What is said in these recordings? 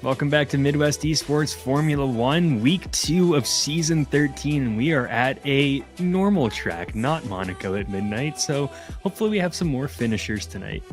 Welcome back to Midwest eSports Formula 1, Week 2 of Season 13, and we are at a normal track, not Monaco at midnight, so hopefully we have some more finishers tonight.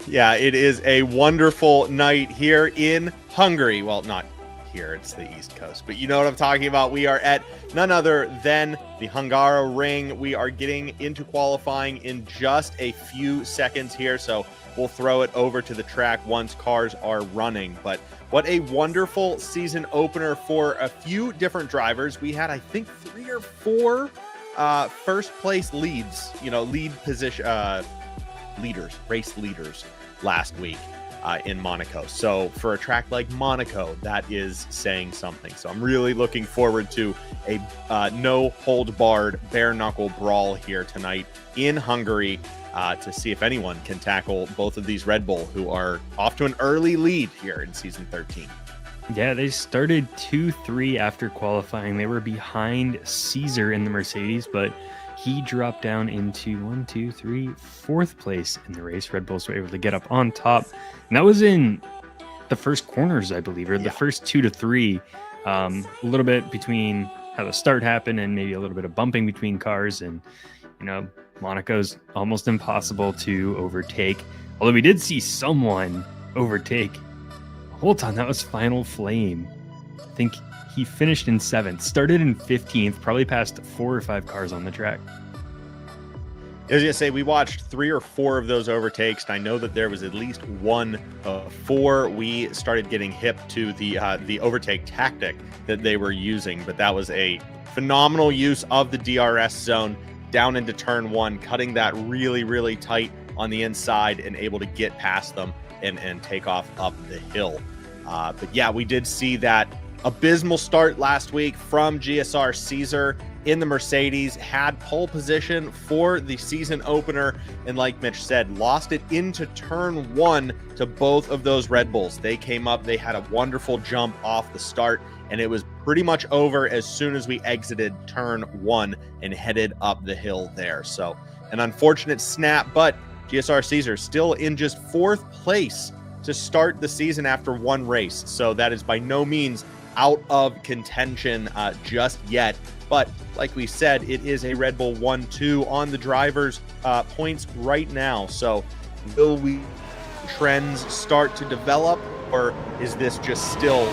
Yeah, it is a wonderful night here in Hungary. Well, not here, it's the East Coast, but you know what I'm talking about. We are at none other than the Hungaroring. We are getting into qualifying in just a few seconds here, so we'll throw it over to the track once cars are running. But what a wonderful season opener for a few different drivers. We had, I think, 3 or 4 first place leads, lead position race leaders last week in Monaco. So for a track like Monaco, that is saying something. So I'm really looking forward to a no hold barred bare knuckle brawl here tonight in Hungary to see if anyone can tackle both of these Red Bull, who are off to an early lead here in season 13. Yeah, they started 2-3 after qualifying. They were behind Caesar in the Mercedes, but he dropped down into 4th place in the race. Red Bulls were able to get up on top, and that was in the first corners, I believe, or the first 2 to 3. A little bit between how the start happened and maybe a little bit of bumping between cars, and Monaco's almost impossible to overtake. Although we did see someone overtake. Hold on, that was Final Flame. I think he finished in 7th, started in 15th, probably passed 4 or 5 cars on the track. I was going to say, we watched 3 or 4 of those overtakes, and I know that there was at least one before we started getting hip to the overtake tactic that they were using. But that was a phenomenal use of the DRS zone down into turn 1, cutting that really, really tight on the inside and able to get past them and take off up the hill. But yeah, we did see that abysmal start last week from GSR Caesar. in the Mercedes, had pole position for the season opener, and like Mitch said, lost it into turn 1 to both of those Red Bulls. They came up, they had a wonderful jump off the start, and it was pretty much over as soon as we exited turn 1 and headed up the hill there. So an unfortunate snap, but GSR Caesar still in just 4th place to start the season after 1 race. So that is by no means out of contention just yet. But like we said, it is a Red Bull 1-2 on the drivers' points right now. So will trends start to develop, or is this just still,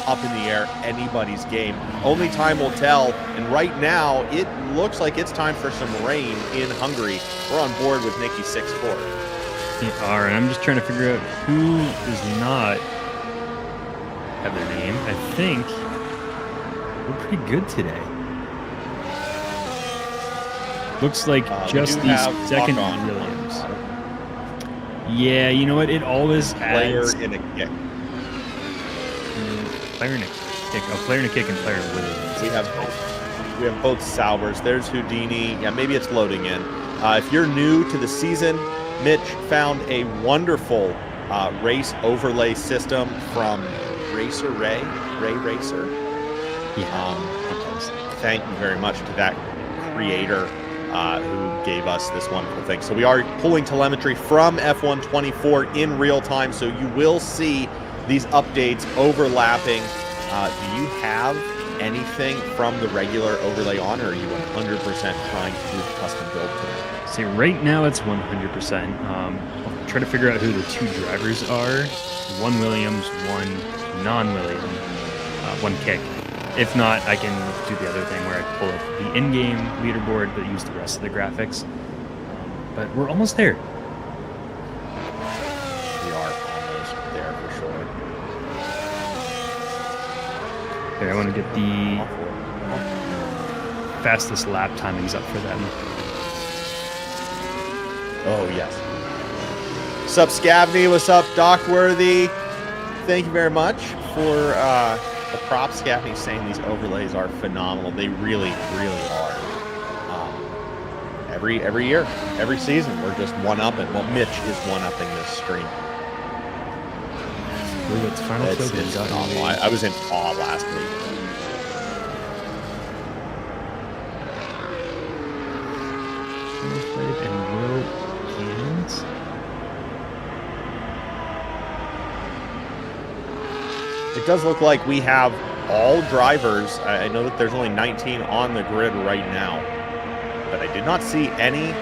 up in the air, anybody's game? Only time will tell. And right now, it looks like it's time for some rain in Hungary. We're on board with Nikki 6-4. They are, and I'm just trying to figure out who does not have their name. I think we're pretty good today. Looks like just the second Williams. Yeah, you know what? It always adds player in a kick. Player in a kick. Oh, player in a kick and player in Williams. We have both Saubers. There's Houdini. Yeah, maybe it's loading in. If you're new to the season, Mitch found a wonderful race overlay system from Racer Ray Racer. Yeah. Thank you very much to that creator who gave us this wonderful thing. So we are pulling telemetry from F1 24 in real time, so you will see these updates overlapping. Do you have anything from the regular overlay on, or are you 100% trying to do the custom build today? See, right now it's 100%. I'll try to figure out who the 2 drivers are. 1 Williams, 1 non-Williams, 1 kick. If not, I can do the other thing where I pull up the in-game leaderboard but use the rest of the graphics. But we're almost there. We are almost there for sure. Here, I want to get the fastest lap timings up for them. Oh, yes. What's up, Scavney? What's up, Dockworthy? Thank you very much for the props. Scavney saying these overlays are phenomenal. They really, really are. Every year, every season, we're just one-upping. Well, Mitch is one-upping this stream. It's final It's phenomenal. I was in awe last week. It does look like we have all drivers. I know that there's only 19 on the grid right now, but I did not see any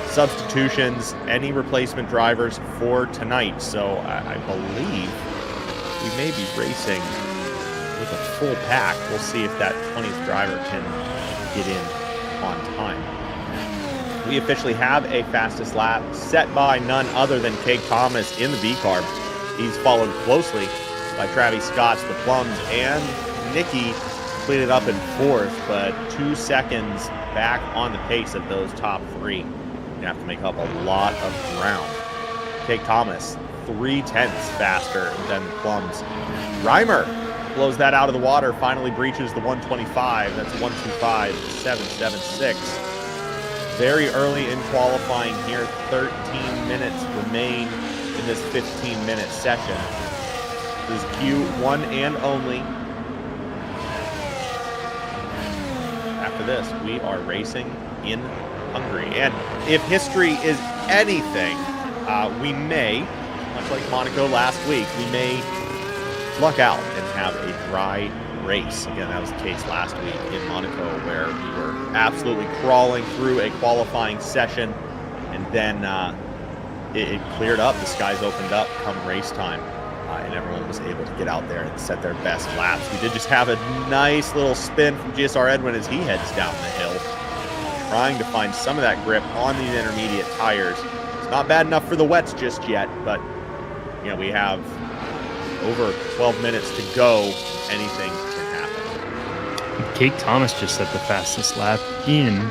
substitutions, any replacement drivers for tonight. So I believe we may be racing with a full pack. We'll see if that 20th driver can get in on time. We officially have a fastest lap set by none other than Craig Thomas in the V-Carb. He's followed closely by Travis Scott's the Plums, and Nikki completed up in 4th, but 2 seconds back on the pace of those top 3. You have to make up a lot of ground. Craig Thomas, 0.3 faster than the Plums. Reimer blows that out of the water, finally breaches the 125. That's 125.776. Very early in qualifying here, 13 minutes remain in this 15-minute session. This is Q1 and only. After this, we are racing in Hungary. And if history is anything, we may, much like Monaco last week, we may luck out and have a dry race. Again, that was the case last week in Monaco, where we were absolutely crawling through a qualifying session, and then it cleared up. The skies opened up come race time. And everyone was able to get out there and set their best laps. We did just have a nice little spin from GSR Edwin as he heads down the hill, trying to find some of that grip on these intermediate tires. It's not bad enough for the wets just yet, but we have over 12 minutes to go. Anything can happen. Craig Thomas just set the fastest lap in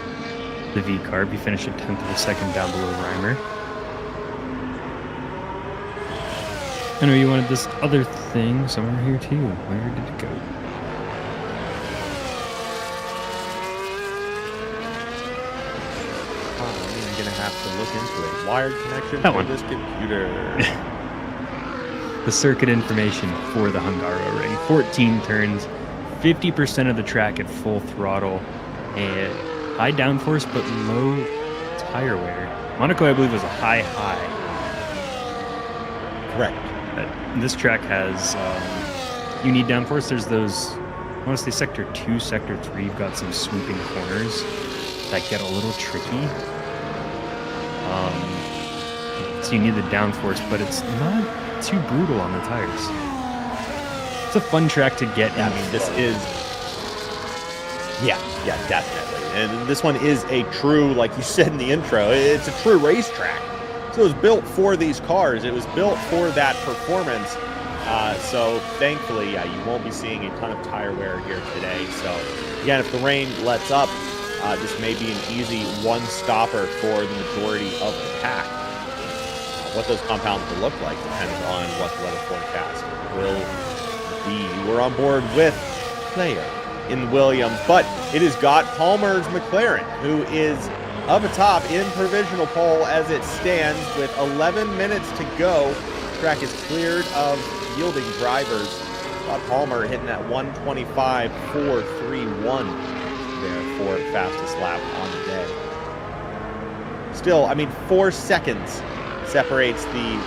the V-Carb. He finished a 10th of a second down below Reimer. I know you wanted this other thing somewhere here too. Where did it go? look into a wired connection That to one. this computer. The circuit information for the Hungaro ring. 14 turns, 50% of the track at full throttle, and high downforce but low tire wear. Monaco, I believe, was a high. Correct. This track has, you need downforce. There's those, I want to say sector 2, sector 3, you've got some sweeping corners that get a little tricky. So you need the downforce, but it's not too brutal on the tires. It's a fun track to get. Yeah, I mean, this is. Yeah, definitely. And this one is a true, like you said in the intro, it's a true racetrack. So it was built for these cars. It was built for that performance. So thankfully, yeah, you won't be seeing a ton of tire wear here today. So again, if the rain lets up, this may be an easy one-stopper for the majority of the pack. What those compounds will look like depends on what the weather forecast will be. We're on board with player in Williams, but it has got Palmer's McLaren, who is up atop in provisional pole as it stands with 11 minutes to go. The track is cleared of yielding drivers. Got Palmer hitting at 125.431 there for fastest lap on the day. Still, I mean, 4 seconds separates the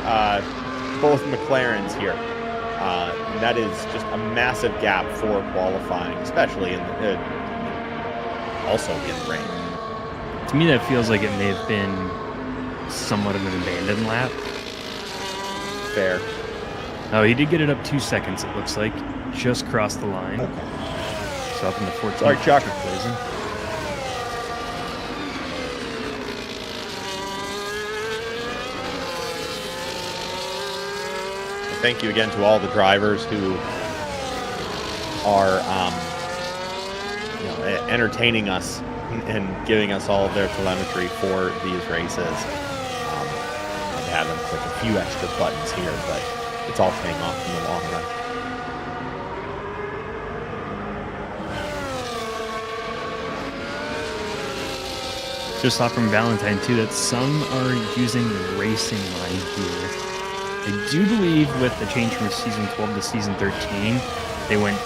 both McLarens here. And that is just a massive gap for qualifying, especially in the also in rain. To me, that feels like it may have been somewhat of an abandoned lap. Fair. Oh, he did get it up 2 seconds, it looks like. Just crossed the line. Okay. So up in the 14th. Sorry, Chuck. Thank you again to all the drivers who are entertaining us and giving us all of their telemetry for these races. I've had them click a few extra buttons here, but it's all paying off in the long run. Just saw from Valentine too that some are using the racing line here. I do believe with the change from season 12 to season 13, they went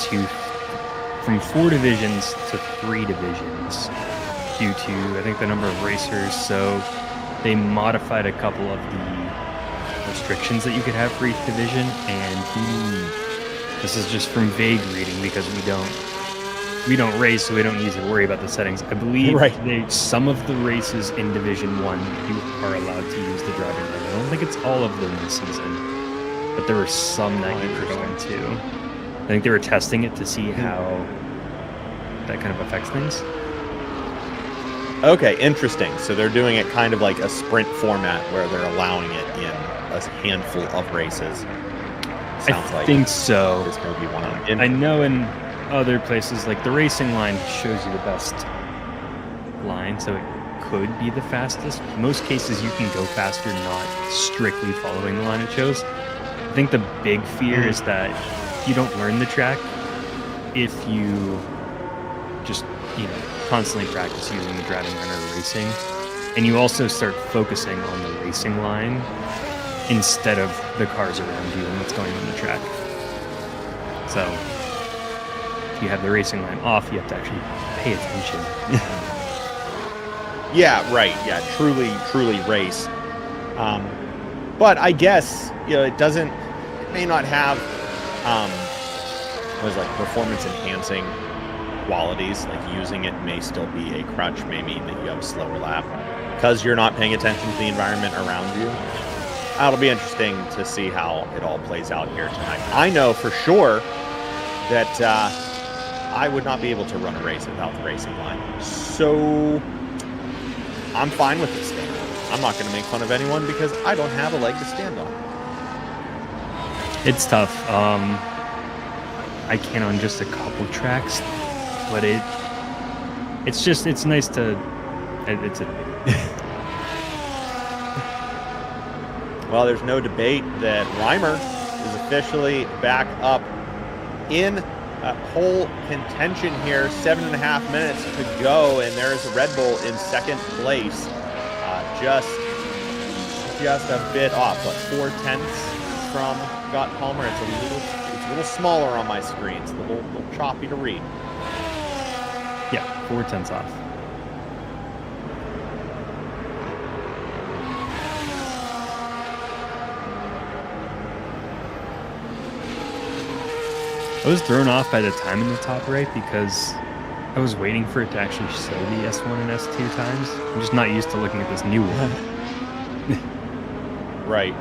from 4 divisions to 3 divisions due to, I think, the number of racers. So they modified a couple of the restrictions that you could have for each division. And this is just from vague reading because we don't race, so we don't need to worry about the settings. I believe some of the races in Division 1 you are allowed to use the driving line. I don't think it's all of them this season, but there were some that you could go into. I think they were testing it to see how that kind of affects things. Okay, interesting. So they're doing it kind of like a sprint format where they're allowing it in a handful of races. Sounds I think so. This may be one of them. I know in other places, like the racing line shows you the best line, so it could be the fastest. Most cases you can go faster not strictly following the line it shows. I think the big fear is that you don't learn the track if you just constantly practice using the driving line or racing, and you also start focusing on the racing line instead of the cars around you and what's going on the track. So if you have the racing line off, you have to actually pay attention. Yeah, right. Yeah, truly race. But I guess it may not have performance enhancing qualities. Like using it may still be a crutch, may mean that you have a slower lap because you're not paying attention to the environment around you. It'll be interesting to see how it all plays out here tonight. I know for sure that I would not be able to run a race without the racing line. So I'm fine with this stand. I'm not going to make fun of anyone because I don't have a leg to stand on. It's tough. I can on just a couple tracks, but it's nice to. Well, there's no debate that Reimer is officially back up in pole contention here. 7.5 minutes to go, and there's a Red Bull in second place, just just a bit off. What, 4/10 from Got Palmer? It's a little smaller on my screen. It's a little choppy to read. Yeah, 4/10 off. I was thrown off by the time in the top right because I was waiting for it to actually show the S1 and S2 times. I'm just not used to looking at this new one. Right.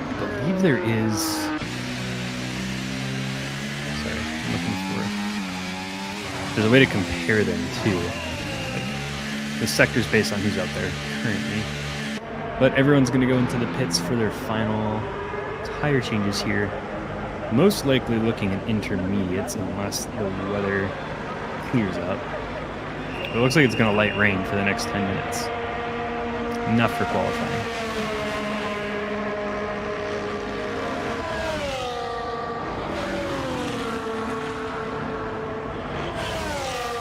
I believe there is... Sorry, I'm looking for... There's a way to compare them too. The sector's based on who's out there currently. But everyone's going to go into the pits for their final tire changes here. Most likely looking at intermediates unless the weather clears up. It looks like it's going to light rain for the next 10 minutes. Enough for qualifying.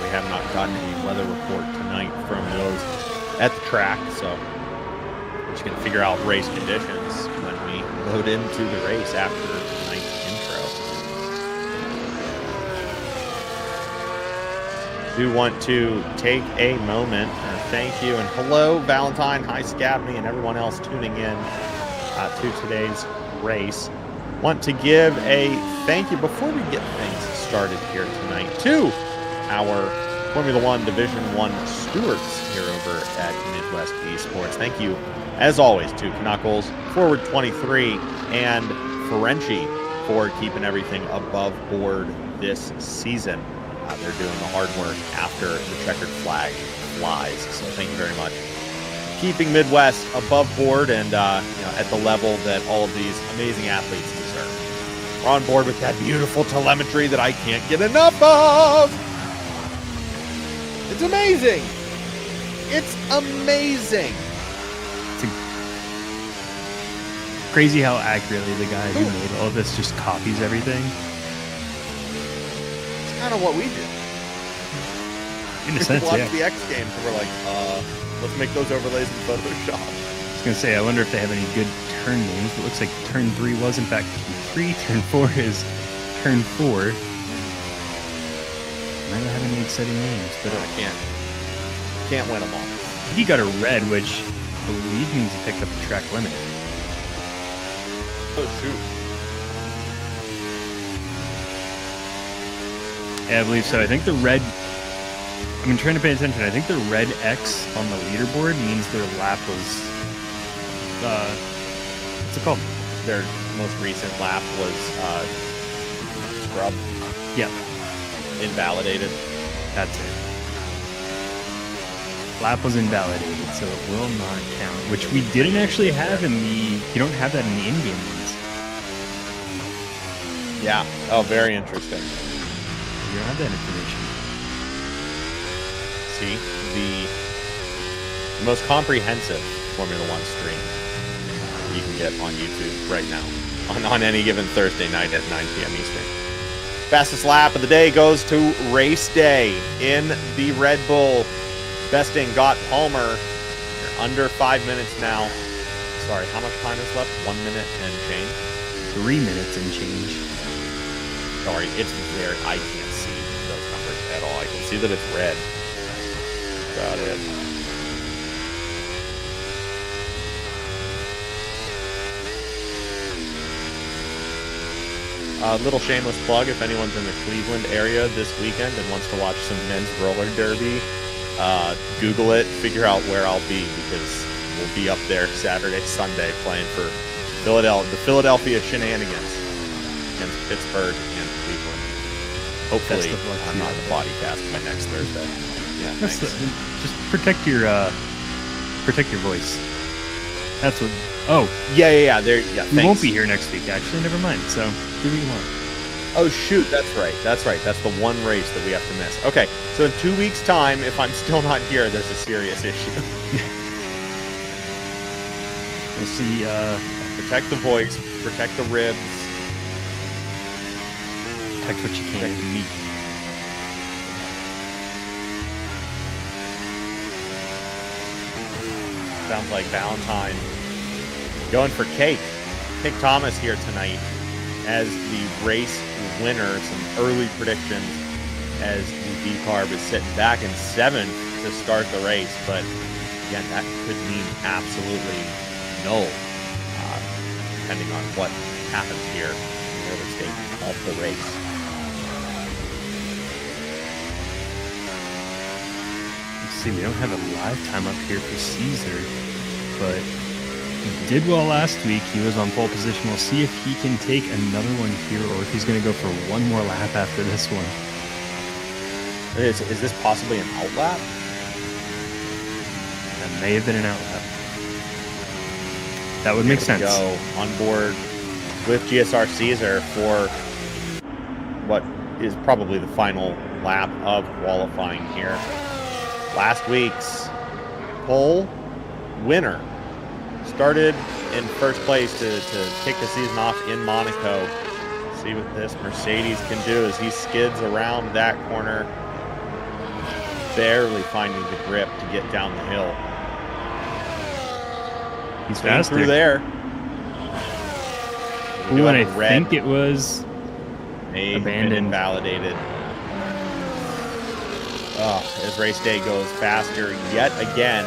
We have not gotten a weather report tonight from those at the track, so we're just going to figure out race conditions when we load into the race after tonight's intro. Do want to take a moment, thank you, and hello Valentine, hi Scabney, and everyone else tuning in to today's race. Want to give a thank you before we get things started here tonight to our Formula One Division 1 stewards here over at MidWest eSports. Thank you, as always, to Knuckles, Forward 23, and Ferenci for keeping everything above board this season. They're doing the hard work after the checkered flag flies. So thank you very much. Keeping Midwest above board and at the level that all of these amazing athletes deserve. We're on board with that beautiful telemetry that I can't get enough of. It's amazing. It's amazing. It's crazy how accurately the guy who made all of this just copies everything. It's kind of what we do. In a sense, watch yeah. the X Games and we're like, let's make those overlays in Photoshop. I was going to say, I wonder if they have any good turn names. It looks like turn 3 was, in fact, Prix. Turn 4 is turn 4. Might not have any exciting names, but I can't win them all. he got a red, which I believe means he picked up the track limit. Oh, shoot. Yeah, I believe so. I think the red... I've been trying to pay attention. I think the red X on the leaderboard means their lap was... what's it called? Their most recent lap was scrub. Yeah. Invalidated. That's it. Lap was invalidated, so it will not count. Which we didn't actually have in the... You don't have that in the in-game ones. Yeah. Oh, very interesting. You don't have that information. See, the most comprehensive Formula One stream you can get on YouTube right now on any given Thursday night at 9 p.m. Eastern. Fastest lap of the day goes to race day in the Red Bull. Besting Got Palmer. They're under 5 minutes now. Sorry, how much time is left? 1 minute and change? 3 minutes and change. Sorry, it's very... I can't see those numbers at all. I can see that it's red. About it. Little shameless plug, if anyone's in the Cleveland area this weekend and wants to watch some men's roller derby, Google it, figure out where I'll be, because we'll be up there Saturday, Sunday playing for the Philadelphia Shenanigans against Pittsburgh and Cleveland. Hopefully, I'm not in the body cast by next Thursday. Yeah, just protect your voice. That's what. Oh, yeah. We won't be here next week. Actually, never mind. So do what you want. Oh shoot, that's right. That's the one race that we have to miss. Okay, so in 2 weeks' time, if I'm still not here, there's a serious issue. We'll see. Protect the voice. Protect the ribs. Protect what you Protect can. the meat. Sounds like Valentine going for cake. Pick Thomas here tonight as the race winner. Some early predictions as the V-Carb is sitting back in 7th to start the race. But again, that could mean absolutely null, depending on what happens here in the early stages of the race. Let's see, we don't have a live time up here for Caesar, but he did well last week. He was on pole position. We'll see if he can take another one here or if he's going to go for one more lap after this one. Is this possibly an outlap? That may have been an outlap. That would make sense. Go on board with GSR Caesar for what is probably the final lap of qualifying here. Last week's pole winner started in first place to kick the season off in Monaco. See what this Mercedes can do as he skids around that corner, barely finding the grip to get down the hill. He's Came faster. through there. Ooh, and I think it was abandoned. Invalidated. Oh, as race day goes faster yet again.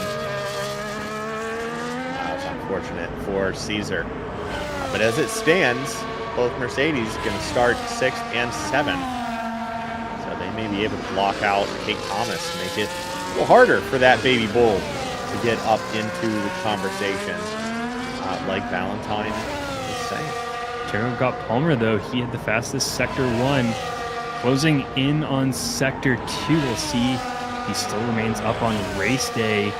That's unfortunate for Caesar. But as it stands, both Mercedes going to start 6th and 7th. So they may be able to block out Kate Thomas, make it a little harder for that baby bull to get up into the conversation, like Valentine is saying. Gerald got Palmer, though. He had the fastest Sector 1. Closing in on Sector 2. We'll see. He still remains up on race day.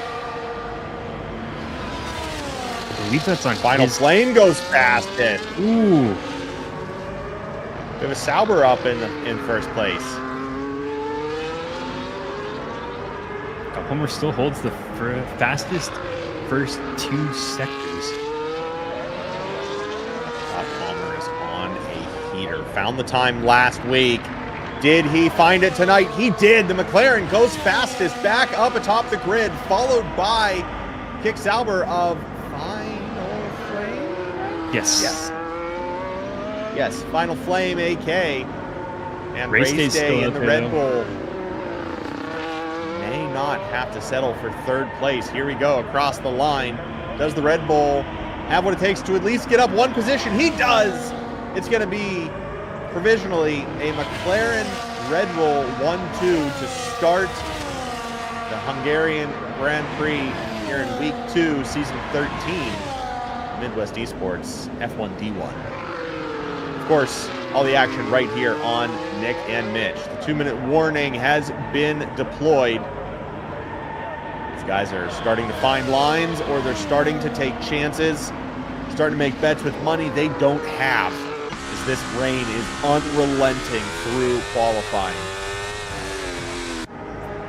I believe that's on Final his... Flame goes fast it. Ooh. We have a Sauber up in first place. Palmer still holds the fastest first 2 sectors. Palmer is on a heater. Found the time last week. Did he find it tonight? He did. The McLaren goes fastest back up atop the grid, followed by Kick Sauber of Final Flame. Yes. Yes, Final Flame AK. And Race race day's day still in up the there, Red though. Bull may not have to settle for 3rd place. Here we go across the line. Does the Red Bull have what it takes to at least get up one position? He does. It's going to be provisionally a McLaren Red Bull 1-2 to start the Hungarian Grand Prix here in week 2, season 13, MidWest eSports F1D1. Of course, all the action right here on Nick and Mitch. The 2-minute warning has been deployed. These guys are starting to find lines, or they're starting to take chances, starting to make bets with money they don't have, as this rain is unrelenting through qualifying.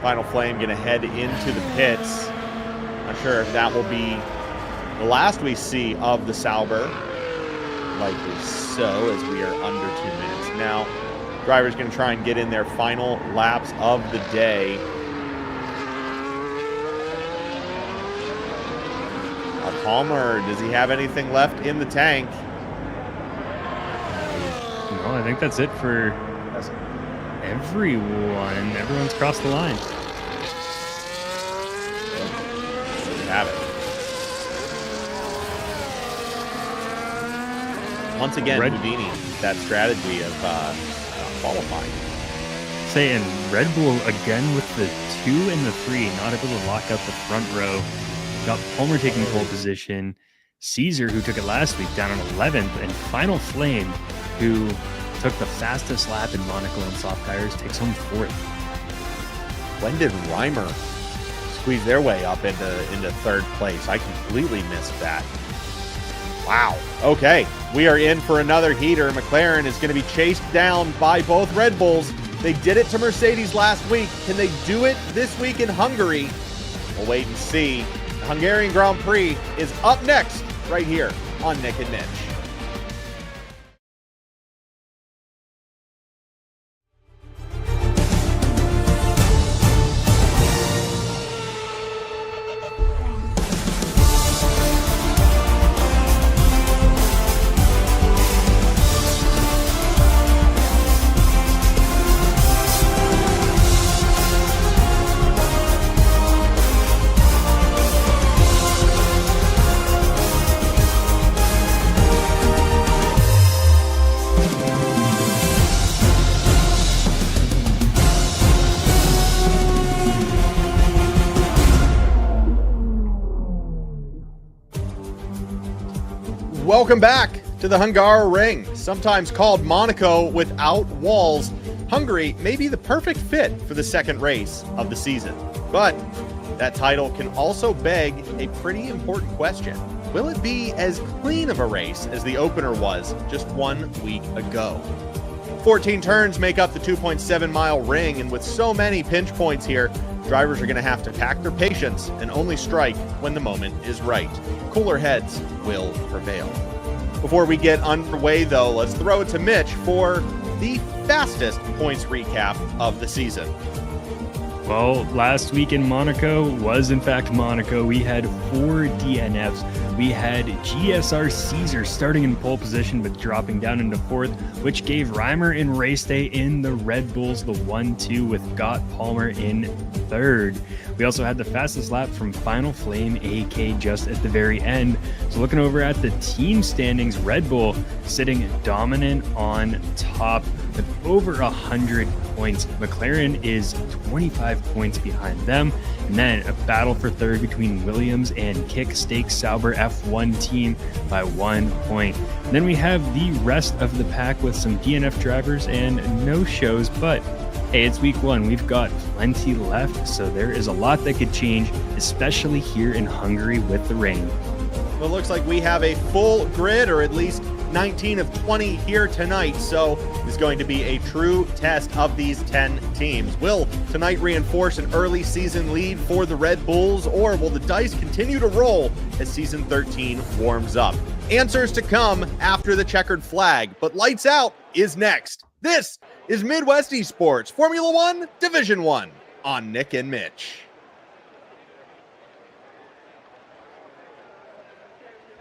Final Flame going to head into the pits. Not sure if that will be the last we see of the Sauber. Likely so, as we are under 2 minutes now. Driver's going to try and get in their final laps of the day. Palmer, does he have anything left in the tank? No, I think that's it for everyone. Everyone's crossed the line. There we have it. Once again, Houdini, that strategy of qualifying. Say, and Red Bull again with the 2 and the 3, not able to lock out the front row. Got Palmer taking pole position. Caesar, who took it last week, down on 11th. And Final Flame, who took the fastest lap in Monaco on soft tires, takes home 4th. When did Reimer squeeze their way up into 3rd place? I completely missed that. Wow. Okay, we are in for another heater. McLaren is going to be chased down by both Red Bulls. They did it to Mercedes last week. Can they do it this week in Hungary? We'll wait and see. The Hungarian Grand Prix is up next right here on Nick and Mitch. welcome back to the Hungaroring, sometimes called Monaco without walls. Hungary may be the perfect fit for the second race of the season, but that title can also beg a pretty important question. Will it be as clean of a race as the opener was just 1 week ago? 14 turns make up the 2.7-mile ring, and with so many pinch points here, drivers are going to have to pack their patience and only strike when the moment is right. Cooler heads will prevail. Before we get underway, though, let's throw it to Mitch for the fastest points recap of the season. Well, last week in Monaco was in fact Monaco. We had 4 DNFs. We had GSR Caesar starting in pole position but dropping down into 4th, which gave Reimer and Race Day in the Red Bulls the 1-2 with Gott Palmer in 3rd. We also had the fastest lap from Final Flame AK just at the very end. So looking over at the team standings, Red Bull sitting dominant on top with over 100 points. McLaren is 25 points behind them. And then a battle for 3rd between Williams and Kick Stake Sauber F1 team by 1 point. And then we have the rest of the pack with some DNF drivers and no shows, but hey, it's week 1. We've got plenty left, so there is a lot that could change, especially here in Hungary with the rain. Well, it looks like we have a full grid, or at least 19 of 20 here tonight, so it's going to be a true test of these 10 teams. Will tonight reinforce an early season lead for the Red Bulls, or will the dice continue to roll as season 13 warms up? Answers to come after the checkered flag, but lights out is next. This is MidWest eSports Formula One Division 1 on Nick and Mitch.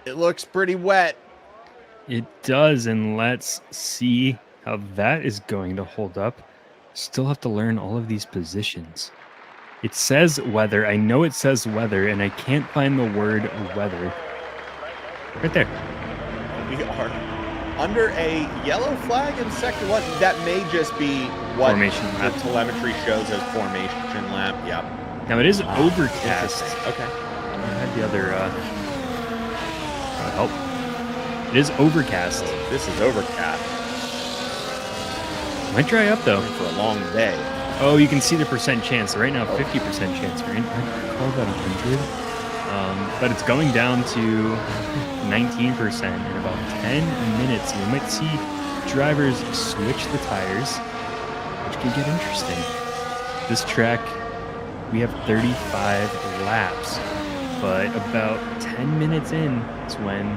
It looks pretty wet. It does, and let's see how that is going to hold up. Still have to learn all of these positions. It says weather. I know it says weather, and I can't find the word weather. Right there. We are under a yellow flag in sector 1. That may just be what Formation lap. the telemetry shows as formation lap. Yep. Now it is overcast. Okay. I had the other help. It is overcast. This is overcast. Might dry up though. For a long day. Oh, you can see the percent chance. Right now, 50% chance for rain. I call that 100. But it's going down to 19% in about 10 minutes. We might see drivers switch the tires, which could get interesting. This track, we have 35 laps, but about 10 minutes in is when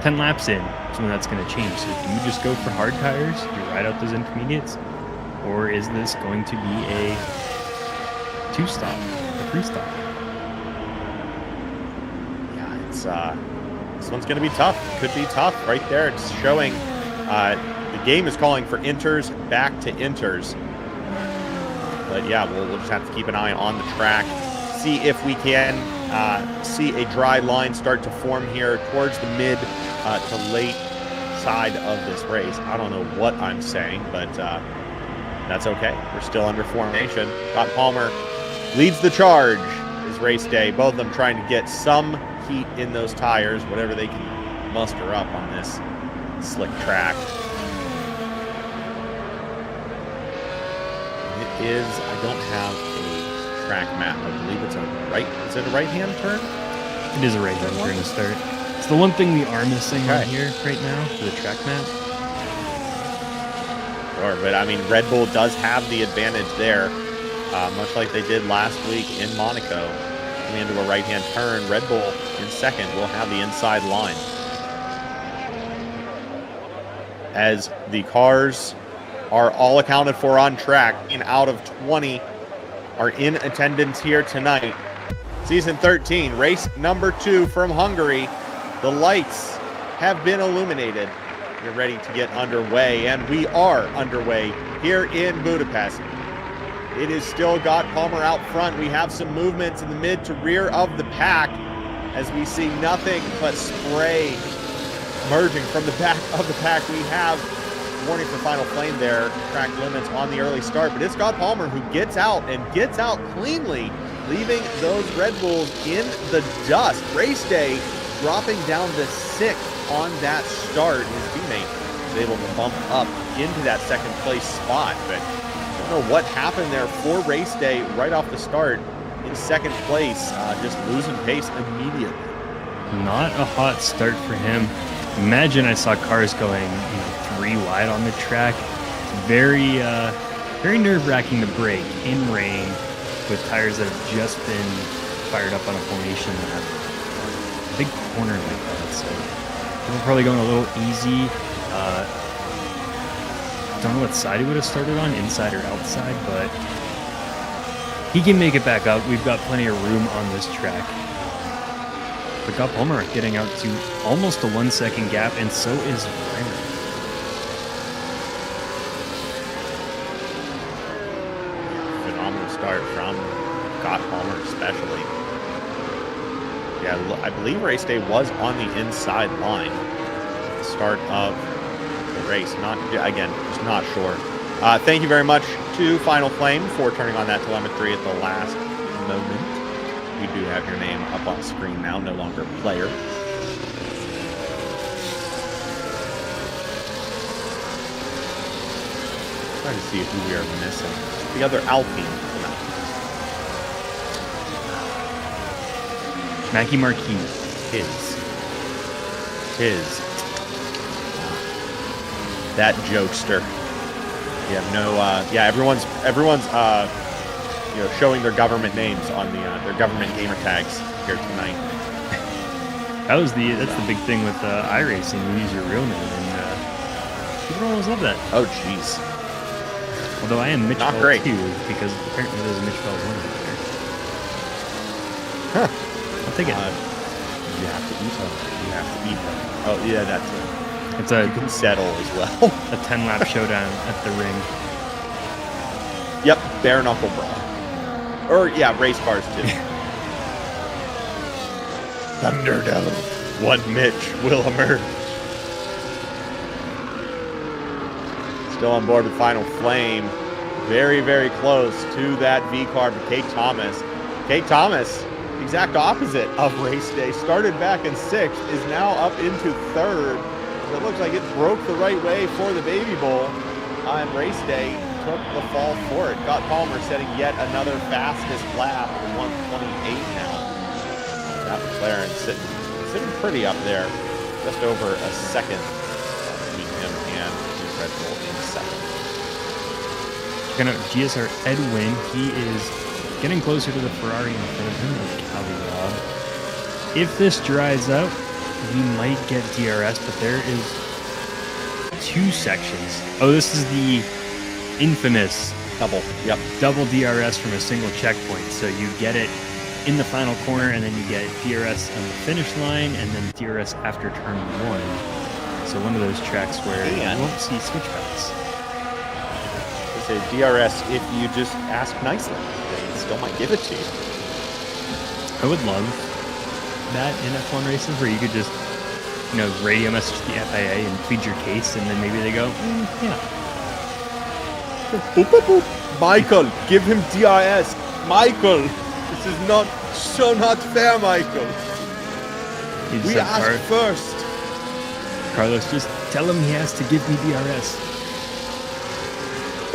10 laps in is when that's going to change. So do you just go for hard tires? Do you ride out those intermediates? Or is this going to be a 2-stop, a 3-stop? Yeah, it's this one's going to be tough. Could be tough right there. It's showing the game is calling for inters back to inters. But yeah, we'll just have to keep an eye on the track. See if we can see a dry line start to form here towards the mid to late side of this race. I don't know what I'm saying, but that's okay. We're still under formation. Gott Palmer leads the charge this race day. Both of them trying to get some heat in those tires, whatever they can muster up on this slick track. It is, I don't have a track map. I believe it's a right. Is it a right-hand turn? It is a right-hand turn to start. It's the one thing we are missing on here right now for the track map. Sure, but I mean, Red Bull does have the advantage there, much like they did last week in Monaco. Coming into a right-hand turn, Red Bull in second will have the inside line. As the cars are all accounted for on track, and out of 20 are in attendance here tonight. Season 13, race number 2 from Hungary. The lights have been illuminated. We're ready to get underway, and we are underway here in Budapest. It is still Gott Palmer out front. We have some movements in the mid to rear of the pack as we see nothing but spray merging from the back of the pack. We have warning for Final Flame there, track limits on the early start, but it's Gott Palmer who gets out and gets out cleanly, leaving those Red Bulls in the dust. Race day dropping down to 6th on that start. His teammate was able to bump up into that second place spot, but I don't know what happened there for race day right off the start. In second place, just losing pace immediately. Not a hot start for him. Imagine I saw cars going 3 wide on the track. Very nerve-wracking to brake in rain with tires that have just been fired up on a formation lap. A big corner like that, so we're probably going a little easy. Don't know what side he would have started on, inside or outside, but he can make it back up. We've got plenty of room on this track. But got Palmer getting out to almost a 1 second gap, and so is Reimer. Phenomenal start from Scott Palmer especially. Yeah, I believe race day was on the inside line at the start of the race. Just not sure. Thank you very much to Final Flame for turning on that telemetry at the last moment. We do have your name up on screen now, no longer player. Trying to see who we are missing. The other Alpine tonight. Mackie Marquis. His. That jokester. We have no. Everyone's showing their government names on their government gamer tags here tonight. That's the big thing with iRacing. You use your real name, and people always love that. Oh, jeez. Although I am Mitch Not Bell great. too, because apparently there's a Mitch Bell 1 over there. Huh. I'll take it. You have to eat them. Oh, yeah, that's it. You can settle as well. A 10-lap showdown at the ring. Yep, bare knuckle brawl. Or, yeah, race cars too. Thunder Devil. One Mitch will emerge. Still on board with Final Flame. Very, very close to that V-car, but Kate Thomas. Kate Thomas, the exact opposite of race day. Started back in 6th, is now up into 3rd. It looks like it broke the right way for the Baby Bowl. On race day, took the fall for it. Got Palmer setting yet another fastest lap, 1:28 now. That McLaren sitting pretty up there, just over a second between him and Red Bull in second. Checking out GSR Edwin, he is getting closer to the Ferrari in front of him with Calvi. If this dries out, we might get DRS, but there is 2 sections. Oh, this is the infamous double DRS from a single checkpoint. So you get it in the final corner, and then you get DRS on the finish line, and then DRS after turn 1. So one of those tracks where you won't see switchbacks. It's a DRS if you just ask nicely. They still might give it to you. I would love that in F1 races where you could just, radio message the FIA and plead your case, and then maybe they go, yeah. Boop, boop, boop. Michael, give him DRS. Michael, this is not fair, Michael. We asked first. Carlos, just tell him he has to give me DRS.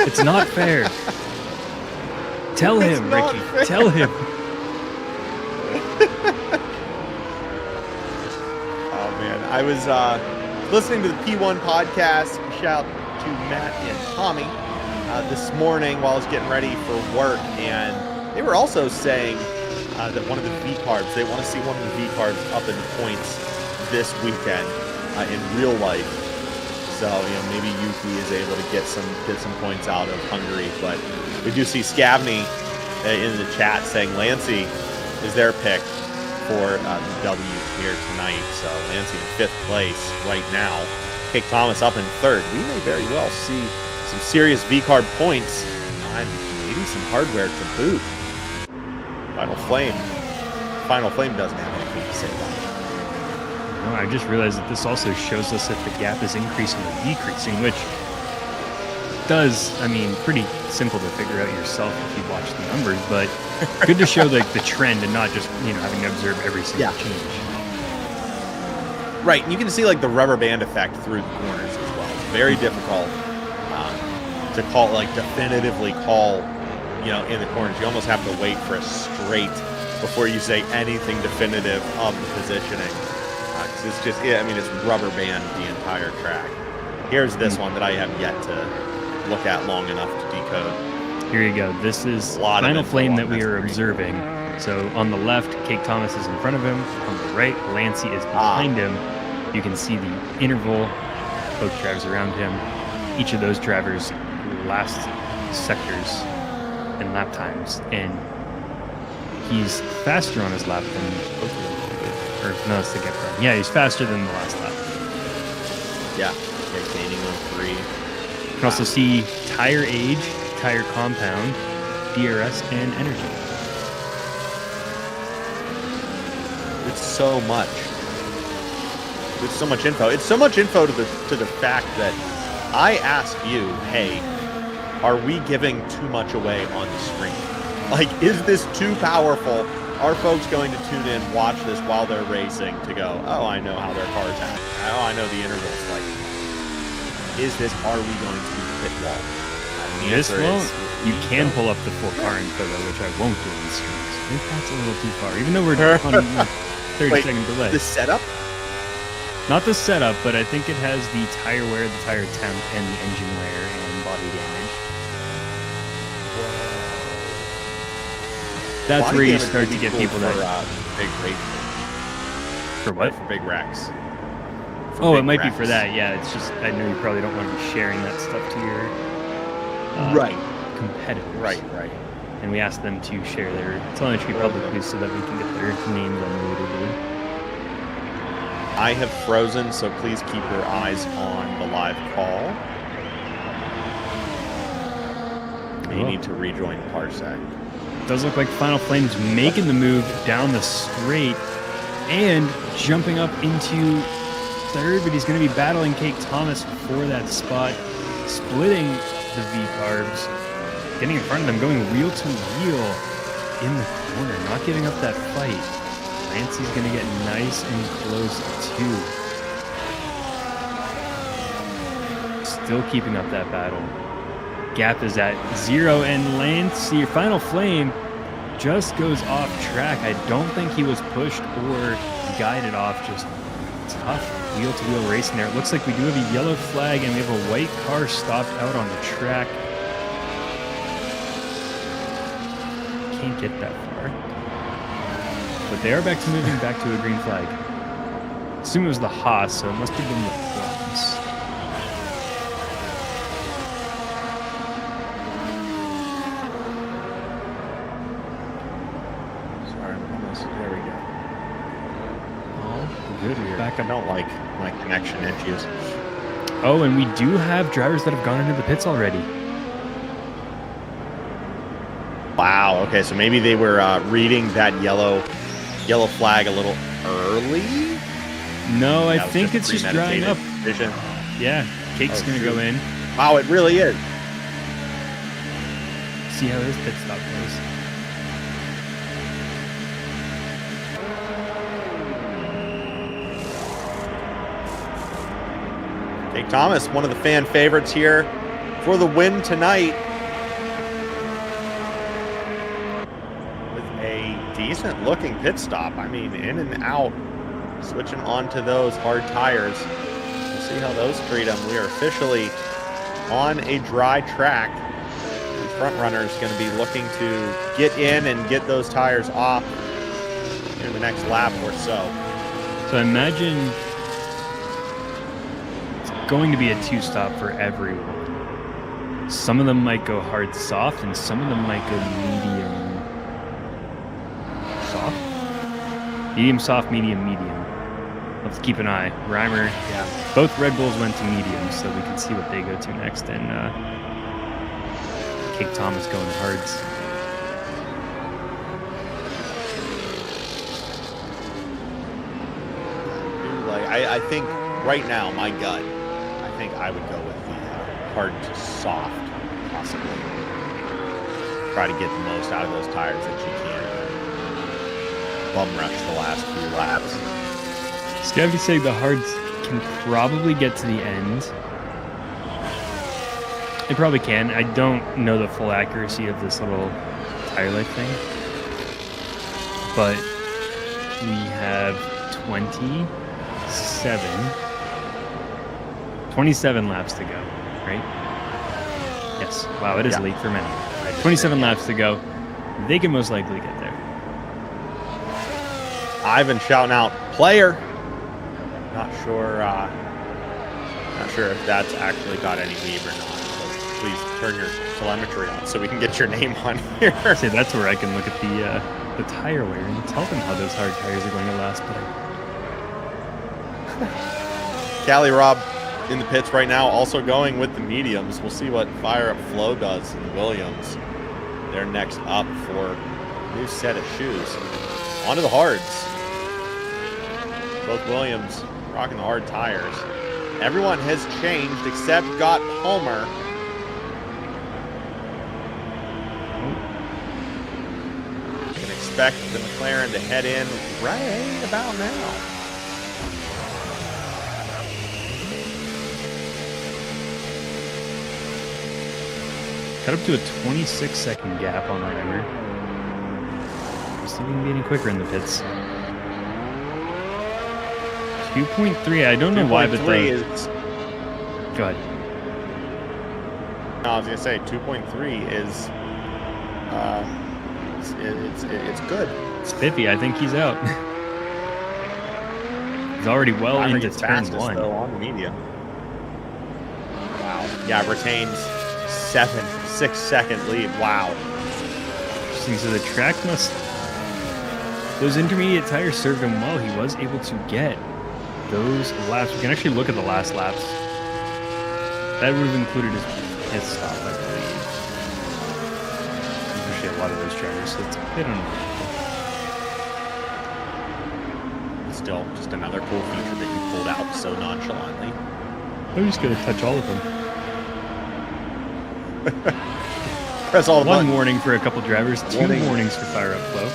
It's not fair. Tell him, Ricky. Fair. Tell him. Oh, man. I was listening to the P1 podcast. Shout out to Matt and Tommy this morning while I was getting ready for work. And they were also saying that one of the V-carbs, they want to see one of the V-carbs up in points this weekend in real life. So, maybe Yuki is able to get some points out of Hungary. But we do see Scavney in the chat saying Lancey is their pick for the W here tonight. So Lancey in 5th place right now. Kate Thomas up in 3rd. We may very well see some serious V-carb points and maybe some hardware to boot. Final Flame doesn't have anything to say about it. No, I just realized that this also shows us that the gap is increasing or decreasing, which does, pretty simple to figure out yourself if you watch the numbers, but good to show the trend and not just, having to observe every single change. Right, and you can see like the rubber band effect through the corners as well. It's very difficult to call, like definitively call, in the corners. You almost have to wait for a straight before you say anything definitive of the positioning. 'Cause it's just, it's rubber band the entire track. Here's this one that I have yet to look at long enough to decode. Here you go. This is final flame that we are observing. So on the left, Cake Thomas is in front of him. On the right, Lancey is behind him. You can see the interval, both drivers around him. Each of those drivers' last sectors and lap times. And he's faster on his lap than both of them. Or no, it's the get run. Yeah, he's faster than the last lap. Yeah, gaining on 3. You can also see tire age, tire compound, DRS, and energy. It's so much. It's so much info. It's so much info to the fact that I ask you, hey, are we giving too much away on the screen? Like, is this too powerful? Are folks going to tune in, watch this while they're racing to go, oh, I know how their car's at. Oh, I know the intervals. Like, are we going to pit wall? This won't. You can pull up the full car info, though, which I won't do in the streams. I think that's a little too far, even though we're on a 30-second delay. The setup? Not the setup, but I think it has the tire wear, the tire temp, and the engine wear and body damage. That's where you start to get people that big rate. For what? For big racks. It might be for that. Yeah, it's just I know you probably don't want to be sharing that stuff to your competitors. Right. And we asked them to share their telemetry publicly so that we can get their names on the leaderboard. I have frozen, so please keep your eyes on the live call. You need to rejoin Parsec. Does look like Final Flame's making the move down the straight and jumping up into third, but he's going to be battling Cake Thomas for that spot, splitting the V-carbs, getting in front of them, going wheel to wheel in the corner, not giving up that fight. Lancey's going to get nice and close too. Still keeping up that battle. Gap is at 0, and Lancey, your Final Flame, just goes off track. I don't think he was pushed or guided off. Just tough wheel-to-wheel racing there. It looks like we do have a yellow flag, and we have a white car stopped out on the track. Can't get that far. But they are back to moving back to a green flag. I assume it was the Haas, so it must have been the Plums. Sorry, I'm almost, there we go. Oh, good. We're back I up. don't like my connection issues. Oh, and we do have drivers that have gone into the pits already. Wow, okay, so maybe they were reading that yellow flag a little early? No, I think it's just drying up. Vision. Yeah, Cake's going to go in. Wow, it really is. See how this pit stop goes. Cake Thomas, one of the fan favorites here for the win tonight. With a decent looking pit stop. I mean, in and out. Switching onto those hard tires. We'll see how those treat them. We are officially on a dry track. The front runner is going to be looking to get in and get those tires off in the next lap or so. So imagine it's going to be a two-stop for everyone. Some of them might go hard soft, and some of them might go medium soft. Medium soft, medium, medium. Let's keep an eye. Reimer, yeah. Both Red Bulls went to medium, so we can see what they go to next. And Cake Thomas going hards. I think right now, my gut, I think I would go with the hard to soft, possibly. Try to get the most out of those tires that you can. Bum rush the last few laps. Scabby saying the hards can probably get to the end. They probably can. I don't know the full accuracy of this little tire life thing. But we have 27 laps to go, right? Yes. Wow, it is late for many. 27 laps to go. They can most likely get there. Ivan shouting out player. Not sure if that's actually got any leave or not. So please turn your telemetry on so we can get your name on here. See, that's where I can look at the tire wear and tell them how those hard tires are going to last. But Cali Rob in the pits right now, also going with the mediums. We'll see what Fire Up Flow does in the Williams. They're next up for a new set of shoes. On to the hards. Both Williams rocking the hard tires. Everyone has changed except got Palmer. You can expect the McLaren to head in right about now. cut up to a 26-second gap on Reimer. See if we can be any quicker in the pits. 2.3. I don't know why, but is. Go ahead. No, I was gonna say 2.3 is. It's good. It's 50. I think he's out. He's already well into turn one. Though, on the medium. Wow. Yeah, retains 6-second lead. Wow. Interesting. So the track must. Those intermediate tires served him well. He was able to get those laps. We can actually look at the last laps. That would have included his pit stop, I believe. Especially a lot of those drivers, so it's a bit unbelievable. Still, just another cool feature that you pulled out so nonchalantly. I'm just going to touch all of them. Press all the One buttons. warning for a couple drivers, two warnings for Fire Up Flow.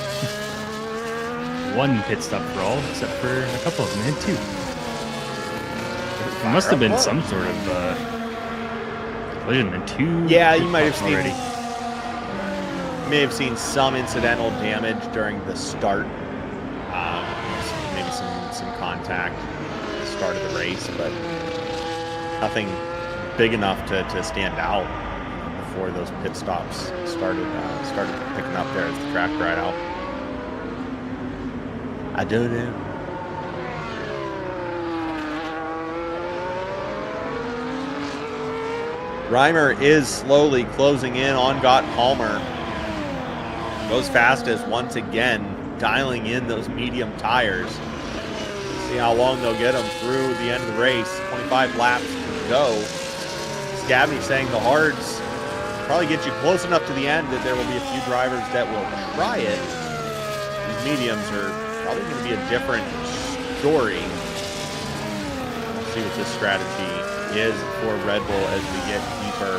One pit stop for all, except for a couple of them. They had two. There must have been some sort of collision and two. Yeah, you might have seen. already. You may have seen some incidental damage during the start. Maybe some contact at the start of the race, but nothing big enough to stand out before those pit stops started picking up there as the track dried out. I don't know. Reimer is slowly closing in on Gott Palmer. Goes fastest once again, dialing in those medium tires. See how long they'll get them through the end of the race. 25 laps to go. Scabney saying the hards probably get you close enough to the end that there will be a few drivers that will try it. These mediums are probably going to be a different story. We'll see what this strategy is for Red Bull as we get deeper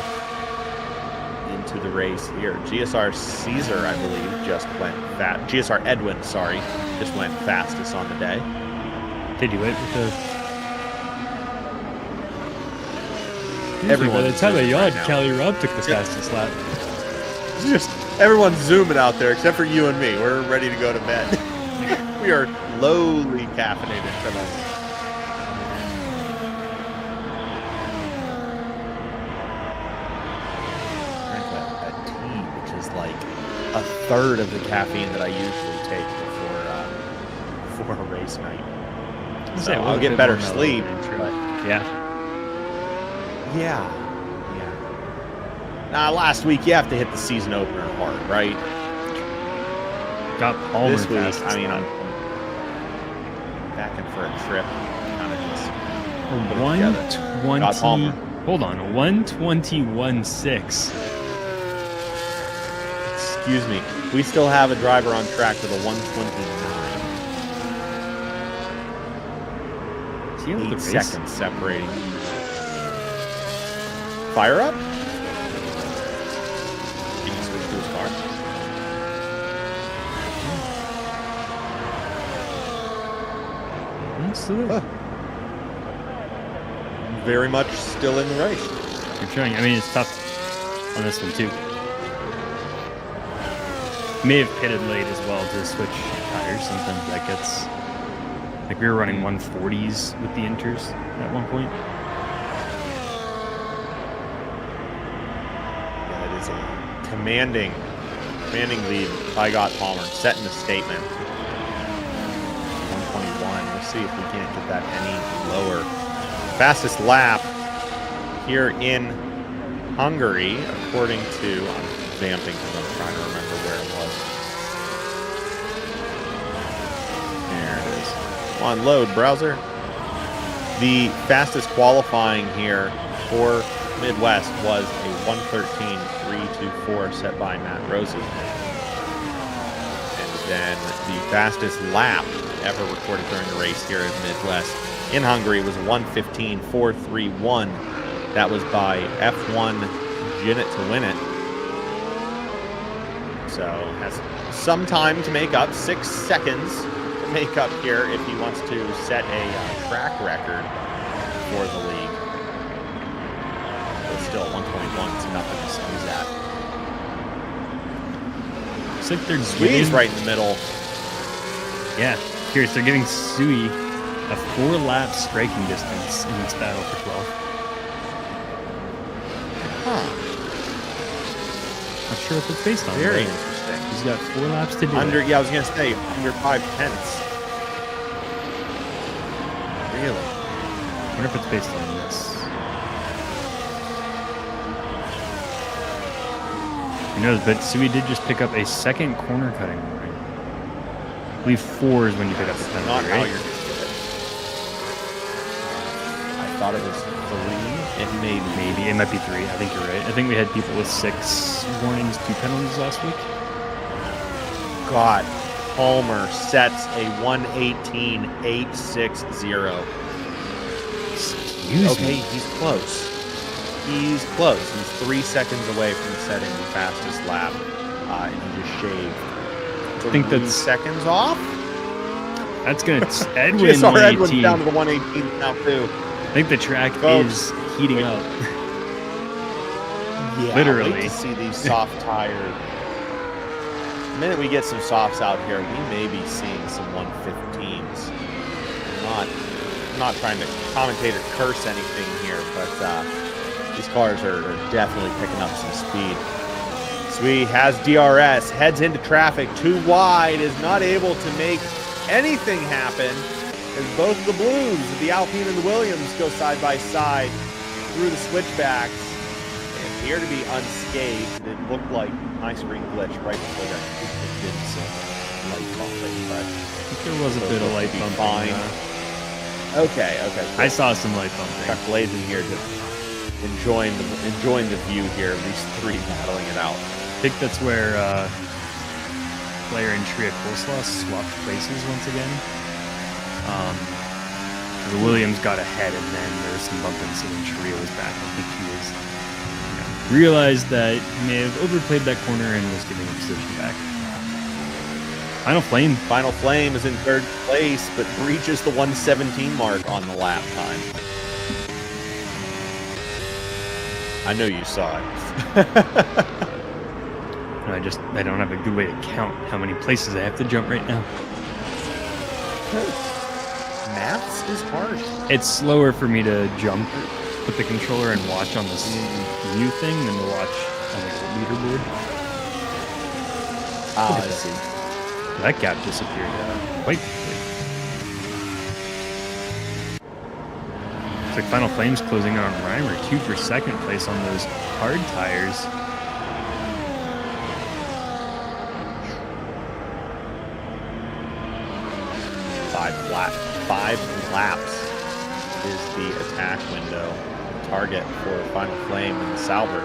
into the race here. GSR Caesar, I believe, just went fast. GSR Edwin, sorry, just went fastest on the day. Did you wait with the... Everyone by the time I yawned, right Cali Rob took the fastest lap. Just everyone's zooming out there except for you and me. We're ready to go to bed. We are lowly caffeinated tonight. That tea, which is like a third of the caffeine that I usually take before a race night. So I'll get better sleep. But yeah. Now, last week you have to hit the season opener hard, right? Got Palmer This week, fastest I mean, lap. I'm backing for a trip. Kind of just 120. Hold on, 121.6. Excuse me. We still have a driver on track with a 129. 8 seconds separating. Fire up? Can you switch to his car? still there. Very much still in the race. You're showing. I mean, it's tough on this one too. May have pitted late as well to switch tires. Sometimes that gets like we were running 140s with the inters at one point. Yeah, it is a commanding lead. Tygot Palmer setting the statement. 121. We'll see if we can't get that any lower. Fastest lap here in Hungary, according to, I'm vamping because I'm trying to remember where it was. There it is. Come on, load, browser. The fastest qualifying here for Midwest was a 1:13.324 set by Matt Rosie. And then the fastest lap ever recorded during the race here at Midwest in Hungary was 1:15.431. That was by F1 Jinnit to win it. So has some time to make up, 6 seconds to make up here if he wants to set a track record for the league. But still, 121 is nothing to sneeze at. Looks like they're Swee's right in the middle. Yeah, curious. They're giving Sui a 4-lap striking distance in this battle for 12. Huh. Not sure what it's based on. Very but interesting. He's got 4 laps to do. Yeah, I was gonna say under 5/10. Really? I wonder if it's based on this. Who knows? But Sui did just pick up a second corner cutting. Right? I believe 4 is when you pick up a penalty. Not how right? you're. I thought it was 3. It maybe it might be 3. I think you're right. I think we had people with 6 warnings, 2 penalties last week. God, Palmer sets a 1:18.860. Excuse Okay, me. he's close. He's close. He's 3 seconds away from setting the fastest lap, and he just shaved. I think 3 that's seconds off. That's gonna Edwin Just our Edwin's 118. down to the 118 now too. I think the track Folks, is heating up. Yeah, Literally. wait to see these soft tires. The minute we get some softs out here, we may be seeing some 115s. I'm not trying to commentate or curse anything here, but these cars are definitely picking up some speed. Sui has DRS, heads into traffic, too wide, is not able to make anything happen as both the Blues, the Alpine and the Williams, go side by side through the switchbacks. They appear to be unscathed. It looked like my screen glitched right before that. It did some light bumping, but I think there was a bit of light bumping. fine. Okay. Cool. I saw some light bumping. Chuck Blades in here just enjoying the view here. These 3 battling it out. I think that's where Player and Tria Coleslaw swapped places once again. The Williams got ahead, and then there was some bumping, so then Tria was back. I think he was realized that he may have overplayed that corner and was giving a position back. Final Flame is in 3rd place, but breaches the 117 mark on the lap time. I know you saw it. I don't have a good way to count how many places I have to jump right now. Maths is hard. It's slower for me to jump with the controller and watch on this view thing than to watch on the leaderboard. I see. That gap disappeared quite quickly. It's like Final Flames closing in on Reimer, 2 for 2nd place on those hard tires. Five laps is the attack window target for Final Flame and Sauber.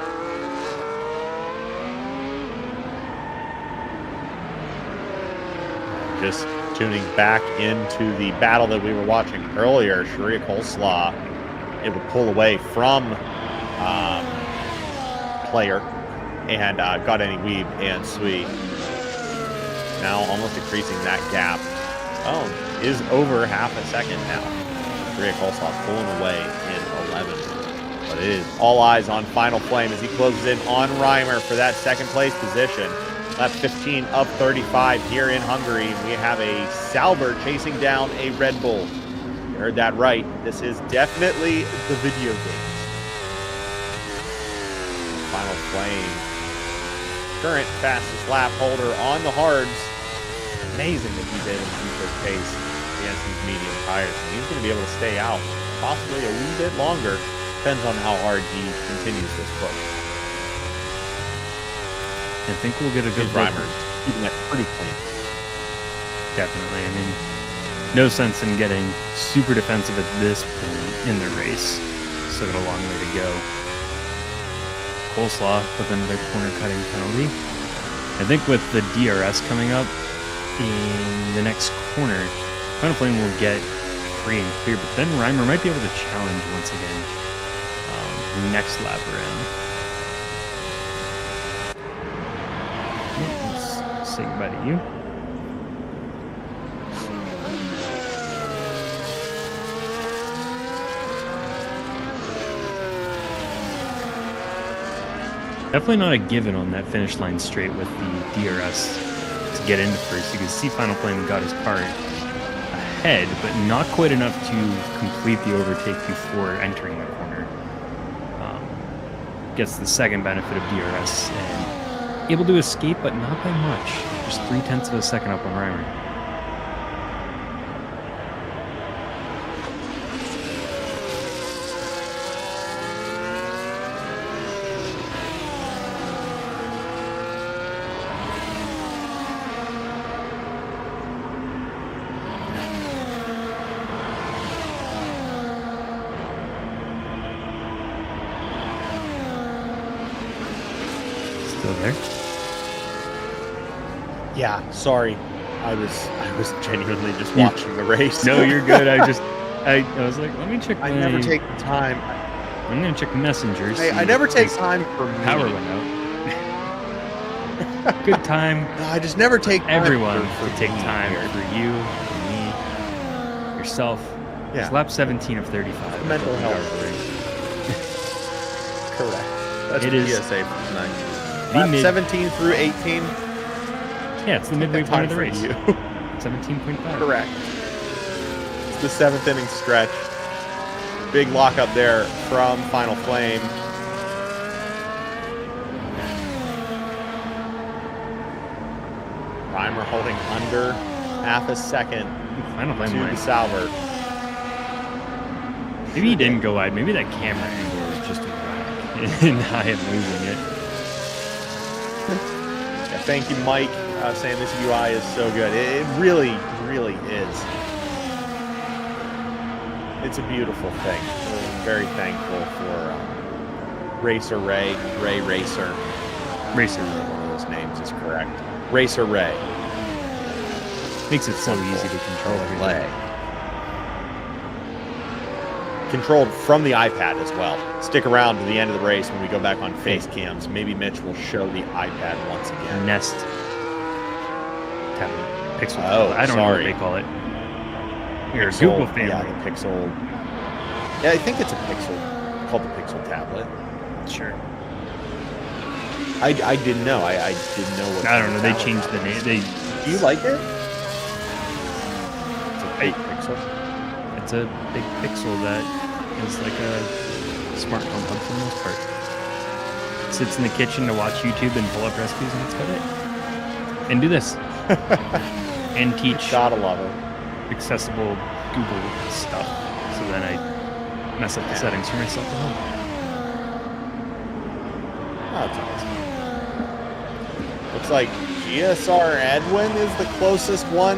Just tuning back into the battle that we were watching earlier, Sharia Coleslaw able to pull away from Player and got any weave, and Sui now almost increasing that gap Oh, is over half a second now. Korea Coleslaw pulling away in 11. But it is all eyes on Final Flame as he closes in on Reimer for that second place position. Lap 15 of 35 here in Hungary. We have a Sauber chasing down a Red Bull. You heard that right. This is definitely the video game. Final Flame, current fastest lap holder on the hards. Amazing that he's able to keep his pace against these medium tires. And he's going to be able to stay out possibly a wee bit longer. Depends on how hard he continues this push. I think we'll get a good Reimer, keeping that pretty clean. Definitely. I mean, no sense in getting super defensive at this point in the race. Still got a long way to go. Coleslaw with another corner cutting penalty. I think with the DRS coming up in the next corner, Final Flame will get free and clear, but then Reimer might be able to challenge once again next lap around. Let's say goodbye to you. Definitely not a given on that finish line straight with the DRS to get into first. You can see Final Flame got his car ahead, but not quite enough to complete the overtake before entering the corner. Gets the second benefit of DRS and able to escape, but not by much. Just 0.3 of a second up on Reimer. Still there? Yeah, sorry. I was genuinely just watching the race. No, you're good. I was like, let me check. I never take the time. I'm gonna check Messenger. Hey, I never take time for me. Power went out. Good time. No, I just never take time everyone for to take me time here. for you, for me, yourself. Yeah. It's lap 17 of 35. Mental health. Correct. That's It the is PSA for tonight. the Lap mid- 17 through 18. Yeah, it's the midway point of the for race. you. 17.5. Correct. It's the 7th inning stretch. Big lockup there from Final Flame. Reimer holding under half a second Final to Flame the went. Sauber. Maybe he didn't go wide. Maybe that camera angle was just a whack. And I am losing it. Yeah, thank you, Mike, saying this UI is so good. It really, really is. It's a beautiful thing. We're very thankful for Racer Ray, Ray Racer. Racer One of those names is correct. Racer Ray. makes it so easy to control everything. Controlled from the iPad as well. Stick around to the end of the race when we go back on face cams. Maybe Mitch will show the iPad once again. Nest tablet. Pixel. Oh, I don't know what sorry. they call it. You're a Pixel, Google family. Yeah, the Pixel. Yeah, I think it's a Pixel. Called the Pixel tablet. Sure. I didn't know. I didn't know what. I don't know. They tablet changed the that name. was. They. Do you like it? It's a big Pixel. It's a big pixel that is like a smartphone hub for the most part. Sits in the kitchen to watch YouTube and pull up recipes, and that's about it. And do this. And teach Gotta love it. accessible Google stuff. So then I mess up the settings for myself at home. Oh, that's awesome. Looks like GSR Edwin is the closest one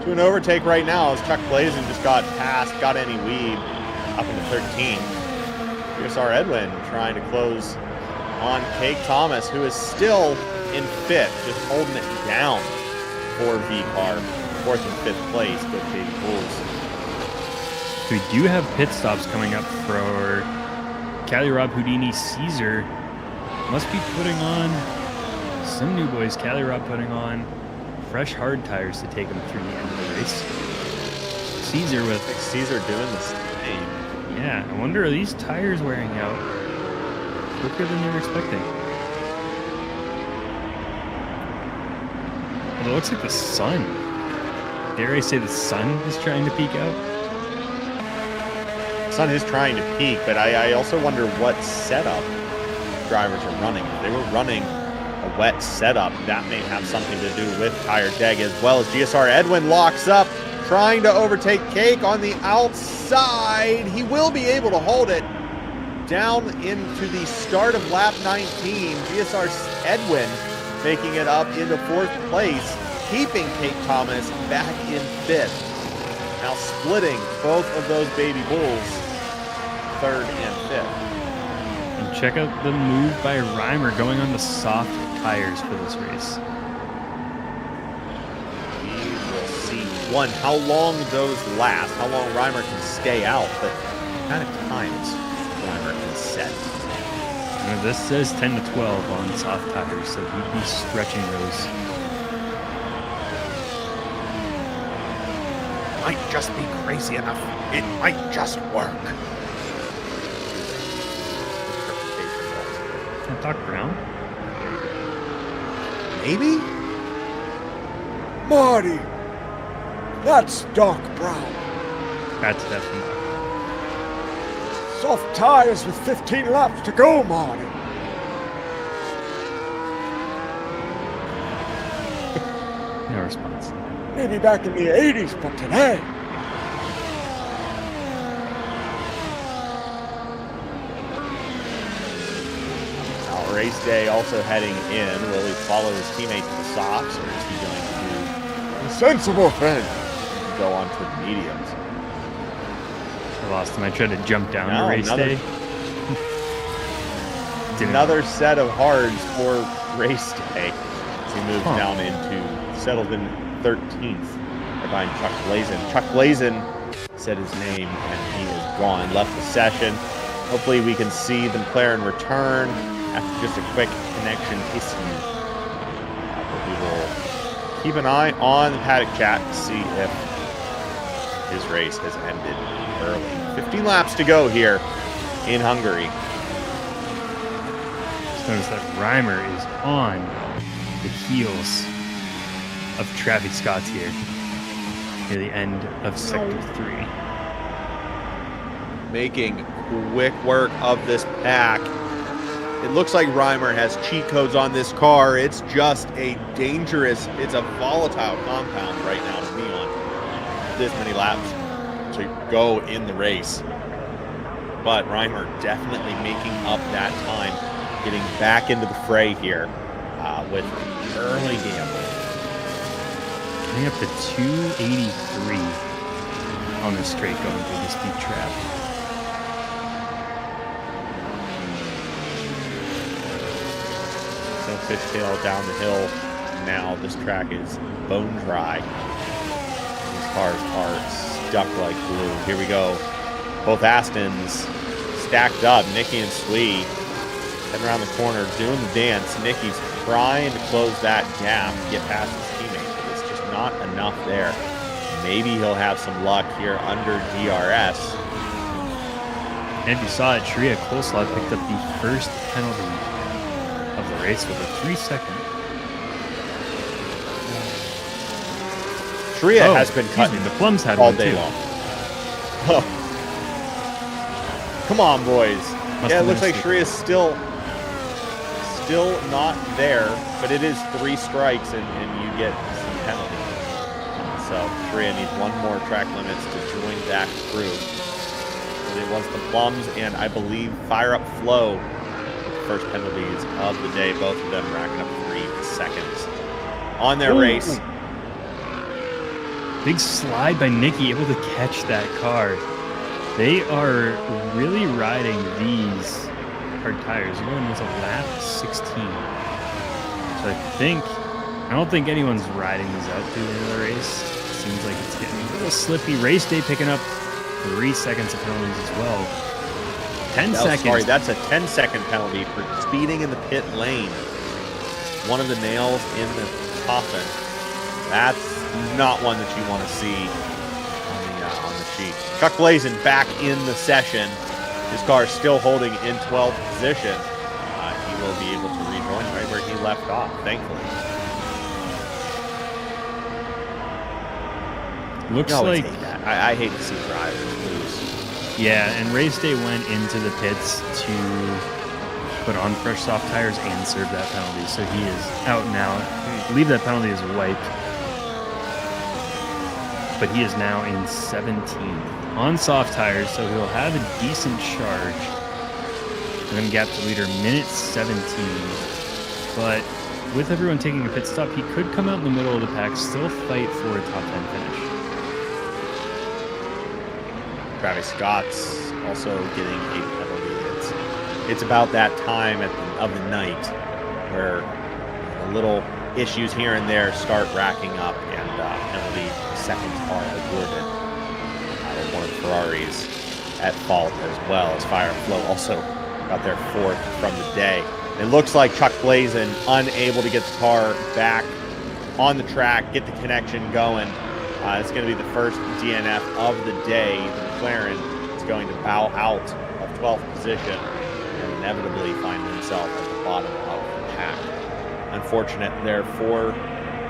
to an overtake right now, as Chuck Blazin just got past, got any weed up into 13. GSR Edwin trying to close on Cake Thomas, who is still in 5th, just holding it down for V-Car. 4th and 5th place, but Baby Bulls. So we do have pit stops coming up for Cali Rob Houdini Caesar. Must be putting on some new boys. Cali Rob putting on fresh hard tires to take him through the end of the race. Caesar with Caesar doing the same. Yeah, I wonder, are these tires wearing out quicker than they were expecting? Well, it looks like the sun. Dare I say the sun is trying to peek out? Sun is trying to peak, but I also wonder what setup drivers are running. If they were running a wet setup, that may have something to do with tire deg, as well as GSR Edwin locks up, trying to overtake Cake on the outside. He will be able to hold it down into the start of lap 19. GSR Edwin making it up into 4th place, keeping Cake Thomas back in 5th. Now splitting both of those baby bulls, 3rd and 5th. And check out the move by Reimer going on the soft tires for this race. One, how long those last, how long Reimer can stay out, but what kind of times Reimer can set. This says 10 to 12 on soft tires, so he'd be stretching those. Might just be crazy enough. It might just work. Doc Brown? Maybe? Marty! That's Doc Brown. That's definitely. Soft tires with 15 laps to go, Marty. No response. Maybe back in the 80s, but today. Now, race day also heading in. Will he follow his teammate to the softs, or is he going to do A sensible thing. go on to the mediums? I lost him. I tried to jump down Now the race another- day. Didn't Another set of hards for race day as he moves down into, settled in 13th behind Chuck Blazin. Chuck Blazin said his name and he is gone, left the session. Hopefully we can see the McLaren return after just a quick connection issue. But we will keep an eye on the paddock chat to see if his race has ended early. 15 laps to go here in Hungary. Notice that Reimer is on the heels of Travis Scott's here near the end of Sector 3. Making quick work of this pack. It looks like Reimer has cheat codes on this car. It's just a dangerous, it's a volatile compound right now to be on this many laps to go in the race. But Reimer definitely making up that time, getting back into the fray here with early gamble. Getting up to 283 on the straight going through this deep trap. So fishtail down the hill. Now this track is bone dry. These cars are stuck like glue. Here we go. Both Astons stacked up. Nicky and Sweet heading around the corner, doing the dance. Nicky's trying to close that gap, get past his teammate, but it's just not enough there. Maybe he'll have some luck here under DRS. And if you saw it, Shreya Coleslaw picked up the first penalty of the race with a 3-second. Shreya has been cutting the Plums had all one day too. long. Oh. Come on, boys. Yeah, it looks like Shreya's still not there, but it is 3 strikes and you get some penalties. So Shreya needs one more track limits to join that crew. It was the Plums and I believe Fire Up Flow, the first penalties of the day, both of them racking up 3 seconds on their race. Big slide by Nicky, able to catch that car. They are really riding these hard tires. They're going into lap 16. So I don't think anyone's riding these out through the end of the race. Seems like it's getting a little slippy. Race day picking up 3 seconds of penalties as well. 10 seconds. Sorry, that's a 10-second penalty for speeding in the pit lane. One of the nails in the coffin That's not one that you want to see on the sheet. Chuck Blazin back in the session. His car is still holding in 12th position. He will be able to rejoin right where he left off, thankfully. Looks always like hate that. I hate to see drivers lose. yeah, and race day went into the pits to put on fresh soft tires and serve that penalty, so he is out now. I believe that penalty is wiped, but he is now in 17th on soft tires, so he'll have a decent charge. And then gap to leader, minute 17. But with everyone taking a pit stop, he could come out in the middle of the pack, still fight for a top 10 finish. Travis Scott's also getting a penalty. It's about that time of the night where little issues here and there start racking up, and penalty seconds are awarded. One of Ferrari's at fault as well, as Fire and Flow also got their 4th from the day. It looks like Chuck Blazin unable to get the car back on the track, get the connection going. It's going to be the first DNF of the day. The McLaren is going to bow out of 12th position and inevitably find himself at the bottom of the pack. Unfortunate there for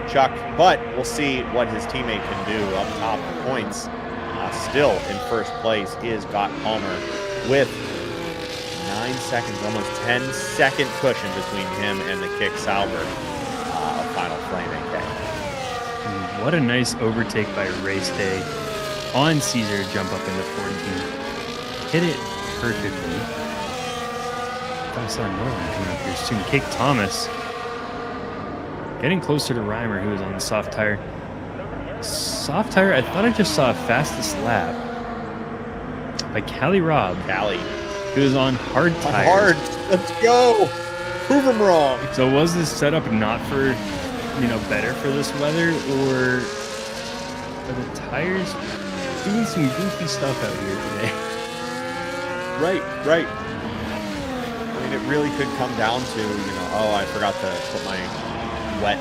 Chuck, but we'll see what his teammate can do up top of the points. Still in first place is Gott Palmer with 9 seconds, almost 10-second cushion between him and the Kick Sauber of Final Flame AK. What a nice overtake by Race Day on Caesar to jump up into 14th. Hit it perfectly. I saw another one coming up here soon. Cake Thomas getting closer to Reimer, who was on the soft tire. Soft tire, I thought I just saw a fastest lap by Callie Robb. Callie, who was on hard tires. Hard, let's go. Prove him wrong. So was this setup not for, better for this weather, or are the tires doing some goofy stuff out here today? Right. I mean, it really could come down to, oh, I forgot to put my wet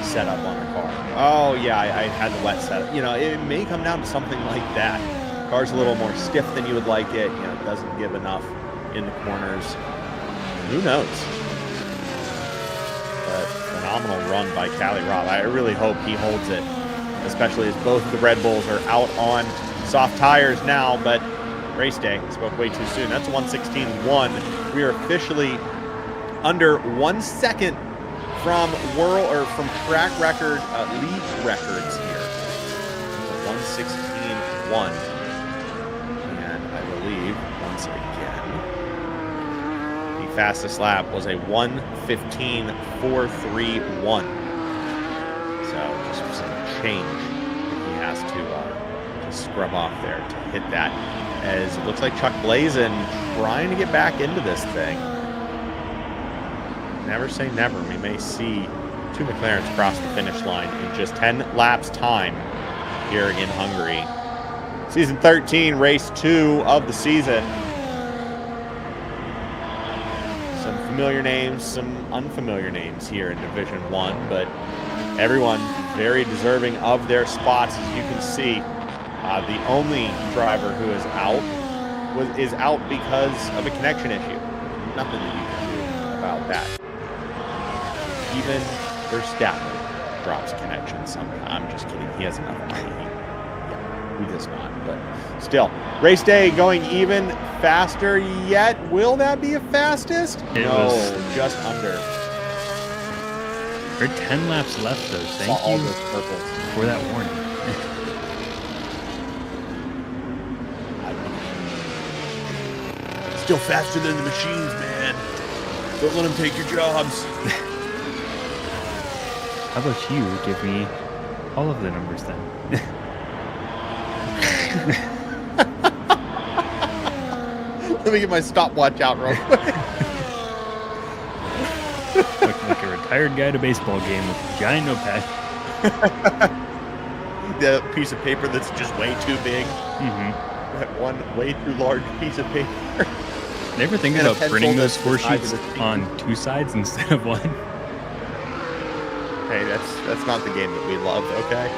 setup on the car. Oh, yeah, I had the wet setup. It may come down to something like that. The car's a little more stiff than you would like it. It doesn't give enough in the corners. Who knows? But phenomenal run by Callie Robb. I really hope he holds it, especially as both the Red Bulls are out on soft tires now, but race day spoke way too soon. That's 1:16.1. We are officially under 1 second from track record league records here. 1:16.1, and I believe once again the fastest lap was a 1:15.431. So just some change he has to scrub off there to hit that. As it looks like Chuck Blazin trying to get back into this thing. Never say never. We may see 2 McLarens cross the finish line in just 10 laps time here in Hungary. Season 13, race 2 of the season. Some familiar names, some unfamiliar names here in Division 1, but everyone very deserving of their spots, as you can see. The only driver who is out because of a connection issue. Nothing that you can do about that. Even Verstappen drops connection sometimes. I'm just kidding. He has enough money. He does not. But still, race day going even faster yet. Will that be a fastest? No, just under. There are 10 laps left, though. Thank you all those purples for that warning. Still faster than the machines, man. Don't let them take your jobs. How about you give me all of the numbers then? Let me get my stopwatch out real quick. Looking like a retired guy at a baseball game with a giant notepad. The piece of paper that's just way too big. Mm-hmm. That one way too large piece of paper. Never think about printing those score sheets on 2 sides instead of 1. Hey, that's not the game that we love, okay?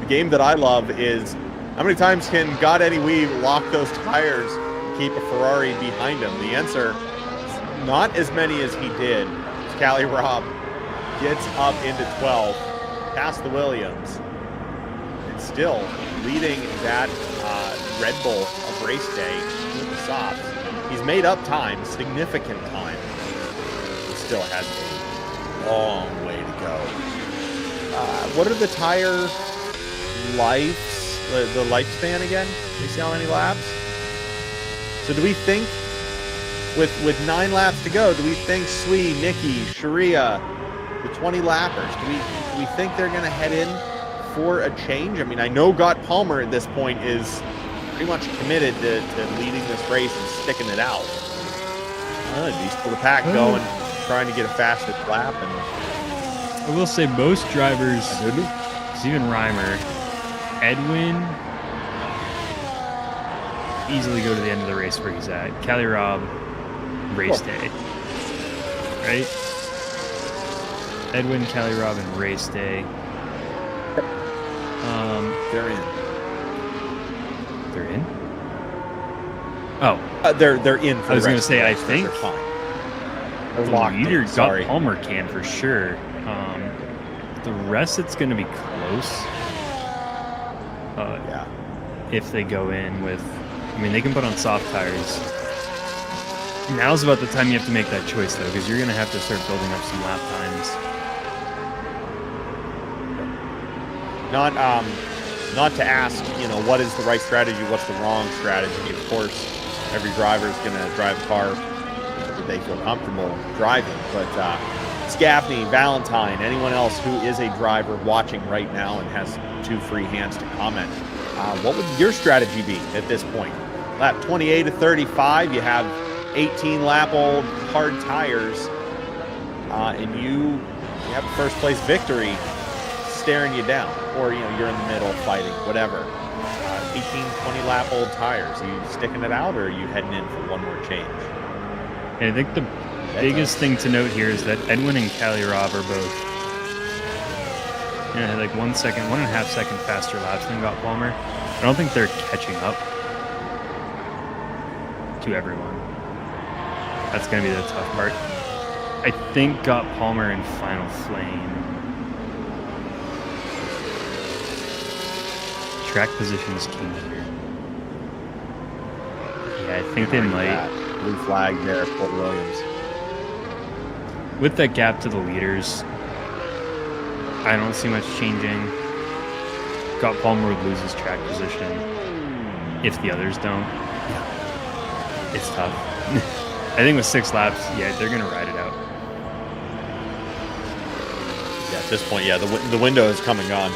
The game that I love is how many times can God Eddie Weave lock those tires and keep a Ferrari behind him? The answer is not as many as he did. Cali Robb gets up into 12, past the Williams, and still leading that Red Bull of race day with the softs. He's made up time, significant time. He still has a long way to go. What are the tire lives, the lifespan again? Do you see how many laps? So do we think, with 9 laps to go, do we think Sui, Nikki, Sharia, the 20 lappers, do we think they're going to head in for a change? I mean, I know Gott Palmer at this point is pretty much committed to leading this race and sticking it out. He's pulled the pack going, trying to get a fastest lap. And I will say most drivers, even Reimer, Edwin, easily go to the end of the race where he's at. Cali Robb, race day, right? Edwin, Cali Robb, and race day. they're in. They're in? Oh. They're in for I was the going to rest say, of the I race. think They're fine. They're the locked leader, in. Sorry. Gott Palmer, can for sure. The rest, it's going to be close. Yeah. If they go in with, I mean, they can put on soft tires. Now's about the time you have to make that choice, though, because you're going to have to start building up some lap times. Not to ask, what is the right strategy, what's the wrong strategy. Of course, every driver is going to drive a car that they feel comfortable driving. But Scaffney, Valentine, anyone else who is a driver watching right now and has 2 free hands to comment, what would your strategy be at this point? Lap 28 to 35, you have 18-lap-old hard tires, and you have a first-place victory staring you down, or you're in the middle fighting, whatever. 18, 20-lap-old tires. Are you sticking it out, or are you heading in for one more change? And I think the biggest thing to note here is that Edwin and Cali Robb are both like 1.5 second faster laps than Gott Palmer. I don't think they're catching up to everyone. That's going to be the tough part. I think Gott Palmer in Final Flame. Track position is key here. Yeah, I think they might. Blue flag there for Williams. With that gap to the leaders, I don't see much changing. Gott Palmer would lose his track position if the others don't. It's tough. I think with 6 laps, they're going to ride it out. Yeah, at this point, the window is come and gone.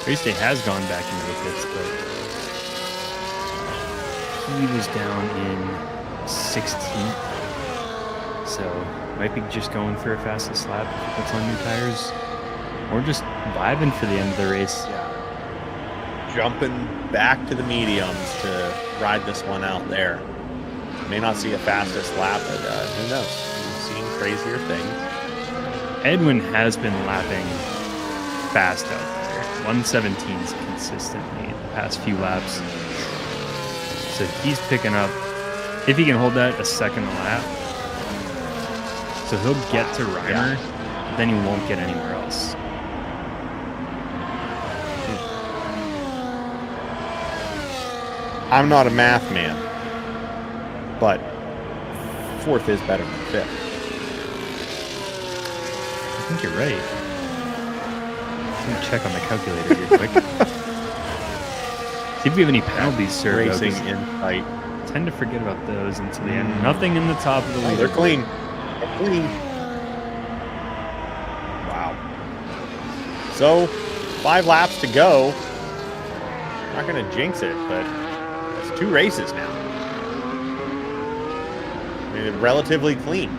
Race day has gone back into the pits, but he was down in 16th. So might be just going for a fastest lap if he puts on new tires, or just vibing for the end of the race. Yeah. Jumping back to the mediums to ride this one out there. May not see a fastest lap, but who knows? We've seen crazier things. Edwin has been lapping fast out there. 117s consistently in the past few laps. So he's picking up, if he can hold that, a second a lap. So he'll get to Reimer, then he won't get anywhere else. I'm not a math man, but 4th is better than 5th. I think you're right. Let me check on the calculator here quick. See if we have any penalties, sir. Racing insight. I tend to forget about those until the end. Nothing in the top of the leaderboard. They're clean. They're clean. Wow. So, 5 laps to go. I'm not going to jinx it, but it's 2 races now. I mean, relatively clean.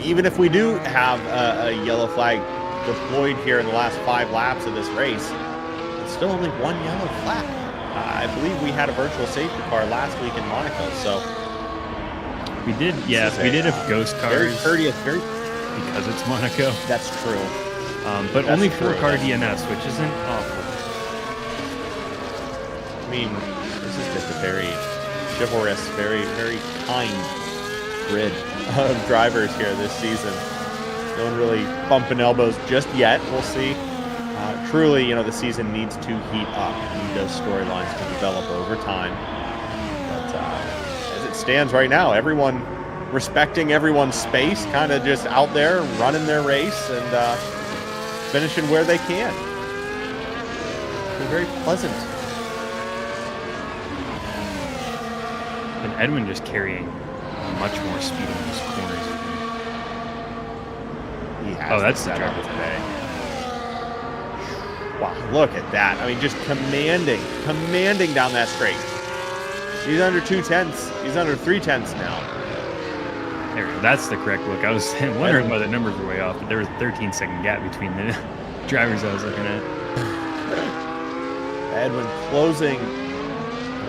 Even if we do have a yellow flag deployed here in the last 5 laps of this race, it's still only 1 yellow flag. I believe we had a virtual safety car last week in Monaco, so We did, yeah, we did have ghost cars. Very courteous, very. Because it's Monaco. That's true. But That's only true, 4-car DNS, which isn't awful. I mean, this is just a very chivalrous, very, very kind grid of drivers here this season. No one really bumping elbows just yet. We'll see. Truly, the season needs to heat up. We need those storylines to develop over time. But as it stands right now, everyone respecting everyone's space, kind of just out there running their race and finishing where they can. It's very pleasant. And Edwin just carrying much more speed in those corners. He has That's the the driver setup today. Wow, look at that. I mean, just commanding down that straight. He's under 2/10. He's under 3/10 now. There we go. That's the correct look. I was wondering why the numbers were way off, but there was a 13-second gap between the drivers I was looking at. Edwin closing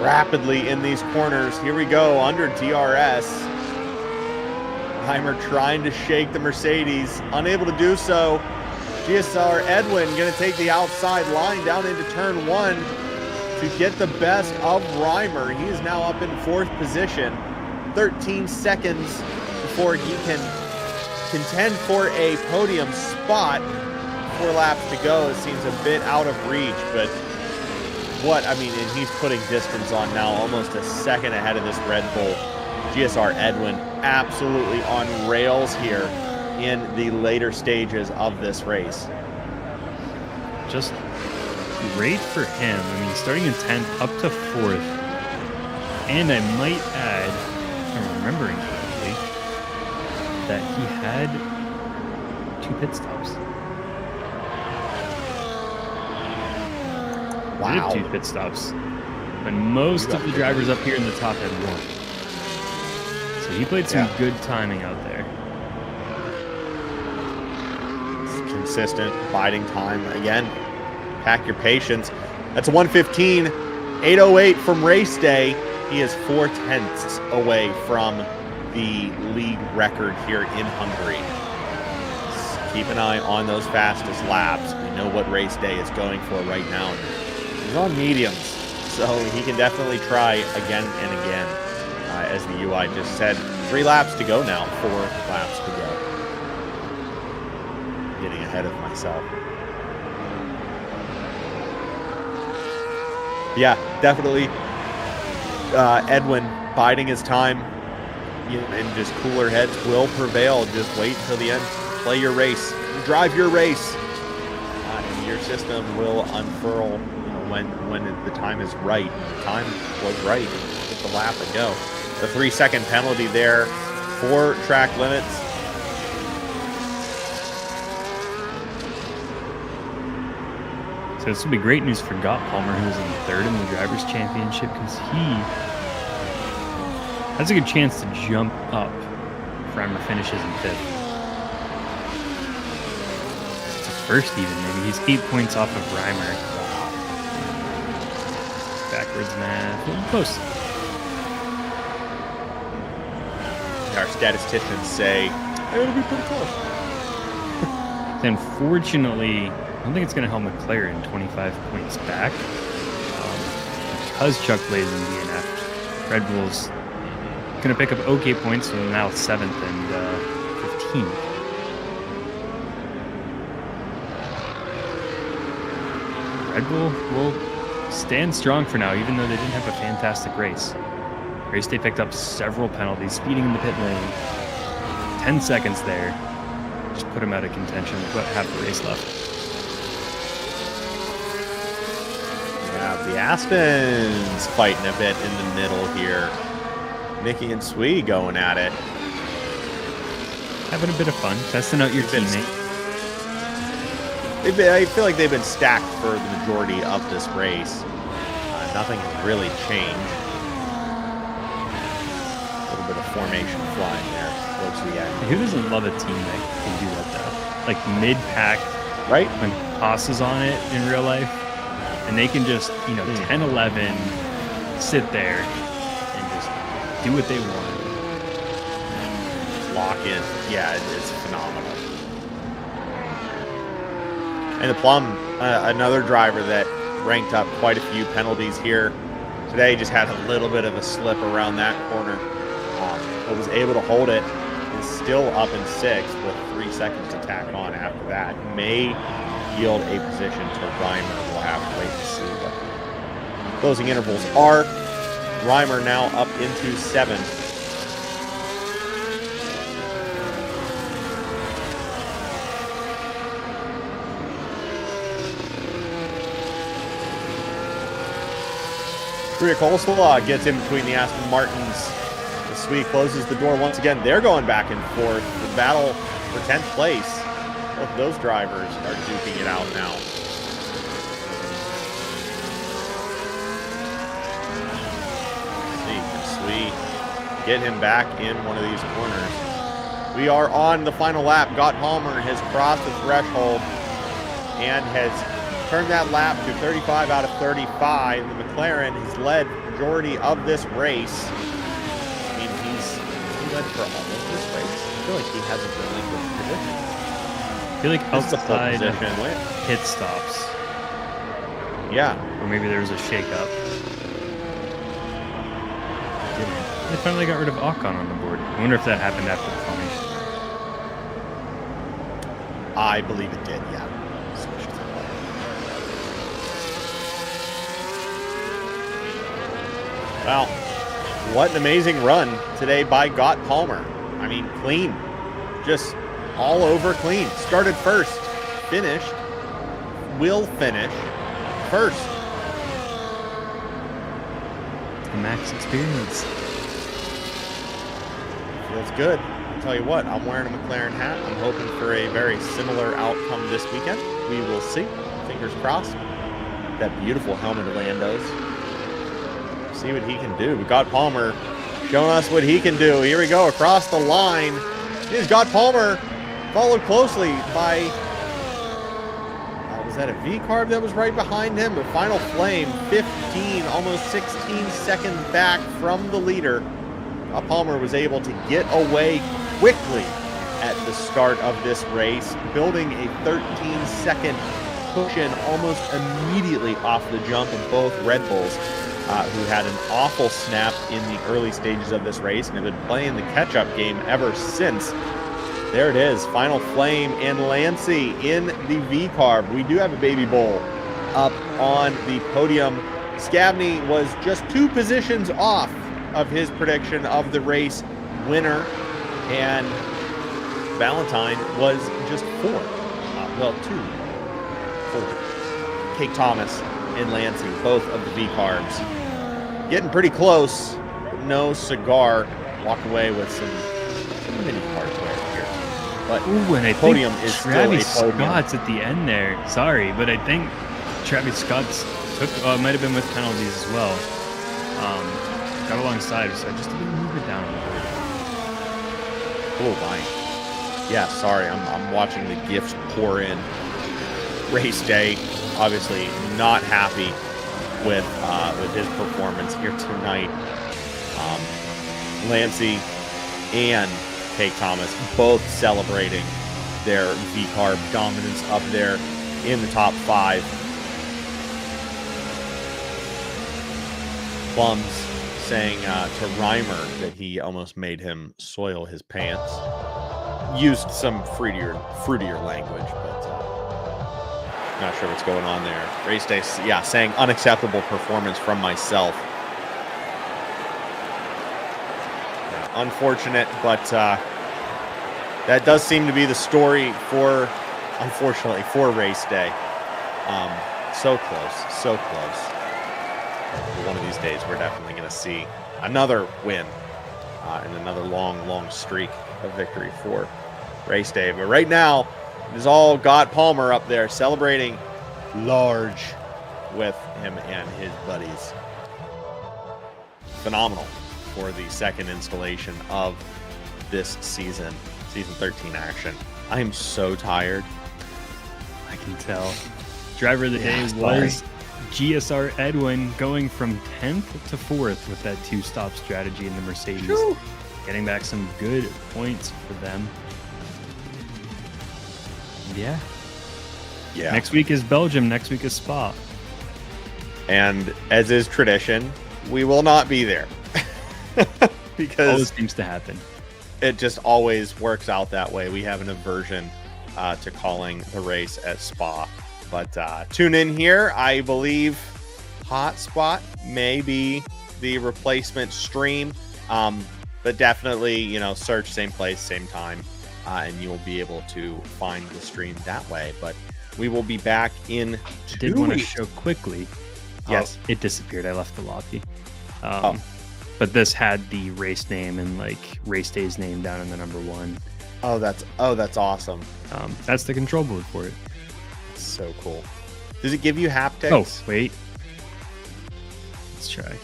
rapidly in these corners. Here we go, under DRS. Reimer trying to shake the Mercedes, unable to do so. GSR Edwin going to take the outside line down into turn 1 to get the best of Reimer. He is now up in 4th position. 13 seconds before he can contend for a podium spot. 4 laps to go. It seems a bit out of reach, but and he's putting distance on now, almost a second ahead of this Red Bull. GSR Edwin absolutely on rails here in the later stages of this race. Just great for him. I mean, starting in 10th up to 4th. And I might add, if I'm remembering correctly, that he had 2 pit stops. Wow. He had 2 pit stops. But most of the drivers up here in the top had 1. So he played some good timing out there. Consistent, biding time. Again, pack your patience. That's a 1:15, 8:08 from race day. He is 4/10 away from the league record here in Hungary. Just keep an eye on those fastest laps. We know what race day is going for right now. He's on mediums, so he can definitely try again and again. As the UI just said, 3 laps to go now, 4 laps to go. Getting ahead of myself. Yeah, definitely Edwin biding his time, and just cooler heads will prevail. Just wait until the end. Play your race. Drive your race. And your system will unfurl when the time is right. The time was right. Get the lap and go. The 3-second penalty there for track limits. So this will be great news for Gott Palmer, who's in 3rd in the Drivers' Championship, because he has a good chance to jump up if Reimer finishes in 5th. It's a first even, maybe. He's 8 points off of Reimer. Backwards math. Close. Our statisticians say it'll be pretty close. Unfortunately, I don't think it's going to help McLaren 25 points back. Because Chuck Blaze and DNF, Red Bull's going to pick up okay points, so now 7th and 15th. Red Bull will stand strong for now, even though they didn't have a fantastic race. Race day picked up several penalties, speeding in the pit lane. 10 seconds there. Just put him out of contention with about half the race left. Yeah, the Aspens fighting a bit in the middle here. Nicky and Swee going at it. Having a bit of fun, testing out your teammate. I feel like they've been stacked for the majority of this race. Nothing has really changed. A little bit of formation flying there towards the end. Who doesn't love a team that can do that, though? Like mid-pack, right? When Haas is on it in real life, and they can just, 10-11, sit there and just do what they want. Lock in. Yeah, it's phenomenal. And the Plum, another driver that ranked up quite a few penalties here today, just had a little bit of a slip around that corner, but was able to hold it. Is still up in 6th with 3 seconds to tack on after that. May yield a position to Reimer. We'll have to wait to see what the closing intervals are. Reimer now up into 7th. Korea Coleslaw gets in between the Aston Martins. The Swede closes the door once again. They're going back and forth. The battle for 10th place. Both of those drivers are duking it out now. See, can Swede get him back in one of these corners? We are on the final lap. Gott Palmer has crossed the threshold and has turned that lap to 35 out of 35. The McLaren has led the majority of this race. I mean, he's led for all of this race. I feel like he hasn't relinquished position. I feel like outside of win. pit stops. Yeah. Or maybe there was a shake-up. They finally got rid of Ocon on the board. I wonder if that happened after the formation. I believe it did, yeah. Well, what an amazing run today by Gott Palmer. I mean, clean. Just all over clean. Started first, finished, will finish first. The max experience. Feels good. I'll tell you what, I'm wearing a McLaren hat. I'm hoping for a very similar outcome this weekend. We will see. Fingers crossed. That beautiful helmet of Lando's. See what he can do. Gott Palmer showing us what he can do. Here we go, across the line. Here's Gott Palmer, followed closely by, was that a V-carb that was right behind him? But Final Flame, 15, almost 16 seconds back from the leader. Gott Palmer was able to get away quickly at the start of this race, building a 13-second push-in almost immediately off the jump of both Red Bulls. Who had an awful snap in the early stages of this race and have been playing the catch-up game ever since. There it is, Final Flame and Lancey in the V-carb. We do have a baby bull up on the podium. Scavney was just 2 positions off of his prediction of the race winner, and Valentine was just 4. 4. Kate Thomas and Lancey, both of the V-carbs. Getting pretty close, but no cigar. Walk away with some mini hardware here. But ooh, and I podium think is Travis still a podium. Scott's at the end there. Sorry, but I think Travis Scott's took, it might have been with penalties as well. Got alongside, so I just didn't move it down a little bit. Oh my. Yeah, sorry, I'm watching the gifts pour in. Race day, obviously not happy with his performance here tonight. Lancey and Kate Thomas both celebrating their V-carb dominance up there in the top 5. Plums saying to Reimer that he almost made him soil his pants. Used some fruitier language, but not sure what's going on there. Race day, yeah, saying unacceptable performance from myself. Yeah, unfortunate, but that does seem to be the story for, unfortunately, for race day. So close, so close. One of these days, we're definitely going to see another win and another long streak of victory for race day. But right now, it is all Gott Palmer up there celebrating large with him and his buddies. Phenomenal for the second installation of this season 13 action. I am so tired. I can tell. Driver of the day was GSR Edwin going from 10th to 4th with that 2-stop strategy in the Mercedes. Whew. Getting back some good points for them. Yeah. Next week is Belgium. Next week is Spa. And as is tradition, we will not be there. Because always seems to happen. It just always works out that way. We have an aversion to calling the race at Spa. But tune in here. I believe Hotspot may be the replacement stream. But definitely, search same place, same time. And you'll be able to find the stream that way. But we will be back in 2 did want to weeks. show quickly. Yes. It disappeared. I left the lobby. But this had the race name and race day's name down in the number 1. Oh, that's awesome. That's the control board for it. So cool. Does it give you haptics? Oh, wait. Let's try.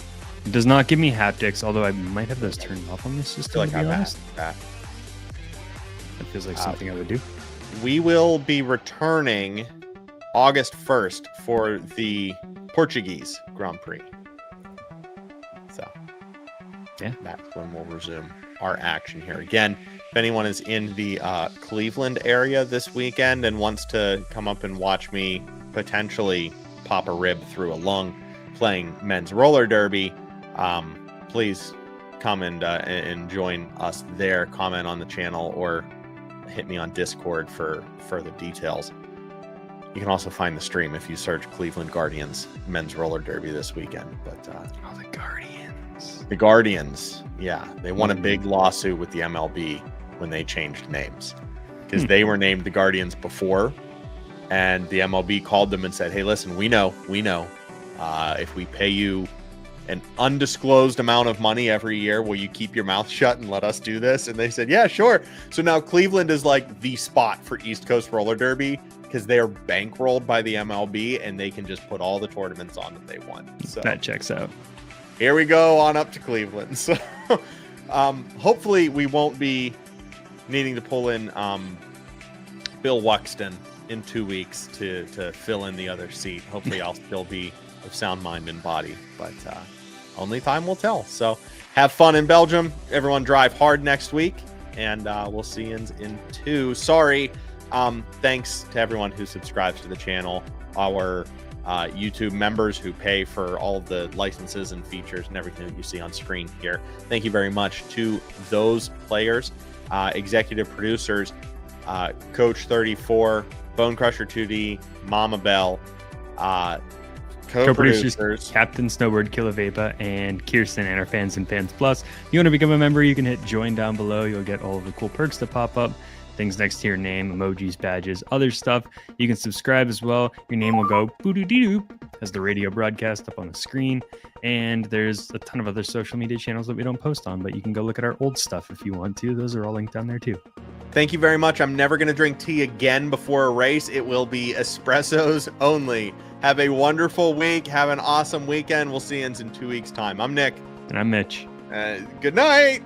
It does not give me haptics, although I might have those turned off on this I system, feel like to be I've honest. asked that. That feels like something I would do. We will be returning August 1st for the Portuguese Grand Prix. So, yeah, that's when we'll resume our action here. Again, if anyone is in the Cleveland area this weekend and wants to come up and watch me potentially pop a rib through a lung playing men's roller derby, please come and join us there. Comment on the channel or hit me on Discord for further details. You can also find the stream if you search Cleveland Guardians men's roller derby this weekend. But the Guardians. The Guardians, yeah, they won a big lawsuit with the MLB when they changed names because they were named the Guardians before, and the MLB called them and said, "Hey, listen, we know, if we pay you an undisclosed amount of money every year, will you keep your mouth shut and let us do this?" And they said, "Yeah, sure." So now Cleveland is like the spot for East Coast roller derby because they are bankrolled by the MLB and they can just put all the tournaments on that they want. So That checks out. here we go on up to Cleveland. So hopefully we won't be needing to pull in Bill Wuxton in 2 weeks to fill in the other seat. Hopefully I'll still be of sound mind and body, but only time will tell. So have fun in Belgium. Everyone drive hard next week, and we'll see you in 2. Sorry. Thanks to everyone who subscribes to the channel, our YouTube members who pay for all of the licenses and features and everything that you see on screen here. Thank you very much to those players, executive producers, Coach 34, Bone Crusher 2D, Mama Bell, co-producers, Captain Snowbird, Kilovapa, and Kirsten, and our fans and Fans Plus. If you want to become a member, you can hit join down below. You'll get all of the cool perks that pop up, things next to your name, emojis, badges, other stuff. You can subscribe as well. Your name will go boo-doo-dee-doo as the radio broadcast up on the screen. And there's a ton of other social media channels that we don't post on, but you can go look at our old stuff if you want to. Those are all linked down there too. Thank you very much. I'm never going to drink tea again before a race. It will be espressos only. Have a wonderful week. Have an awesome weekend. We'll see you in 2 weeks' time. I'm Nick. And I'm Mitch. Good night.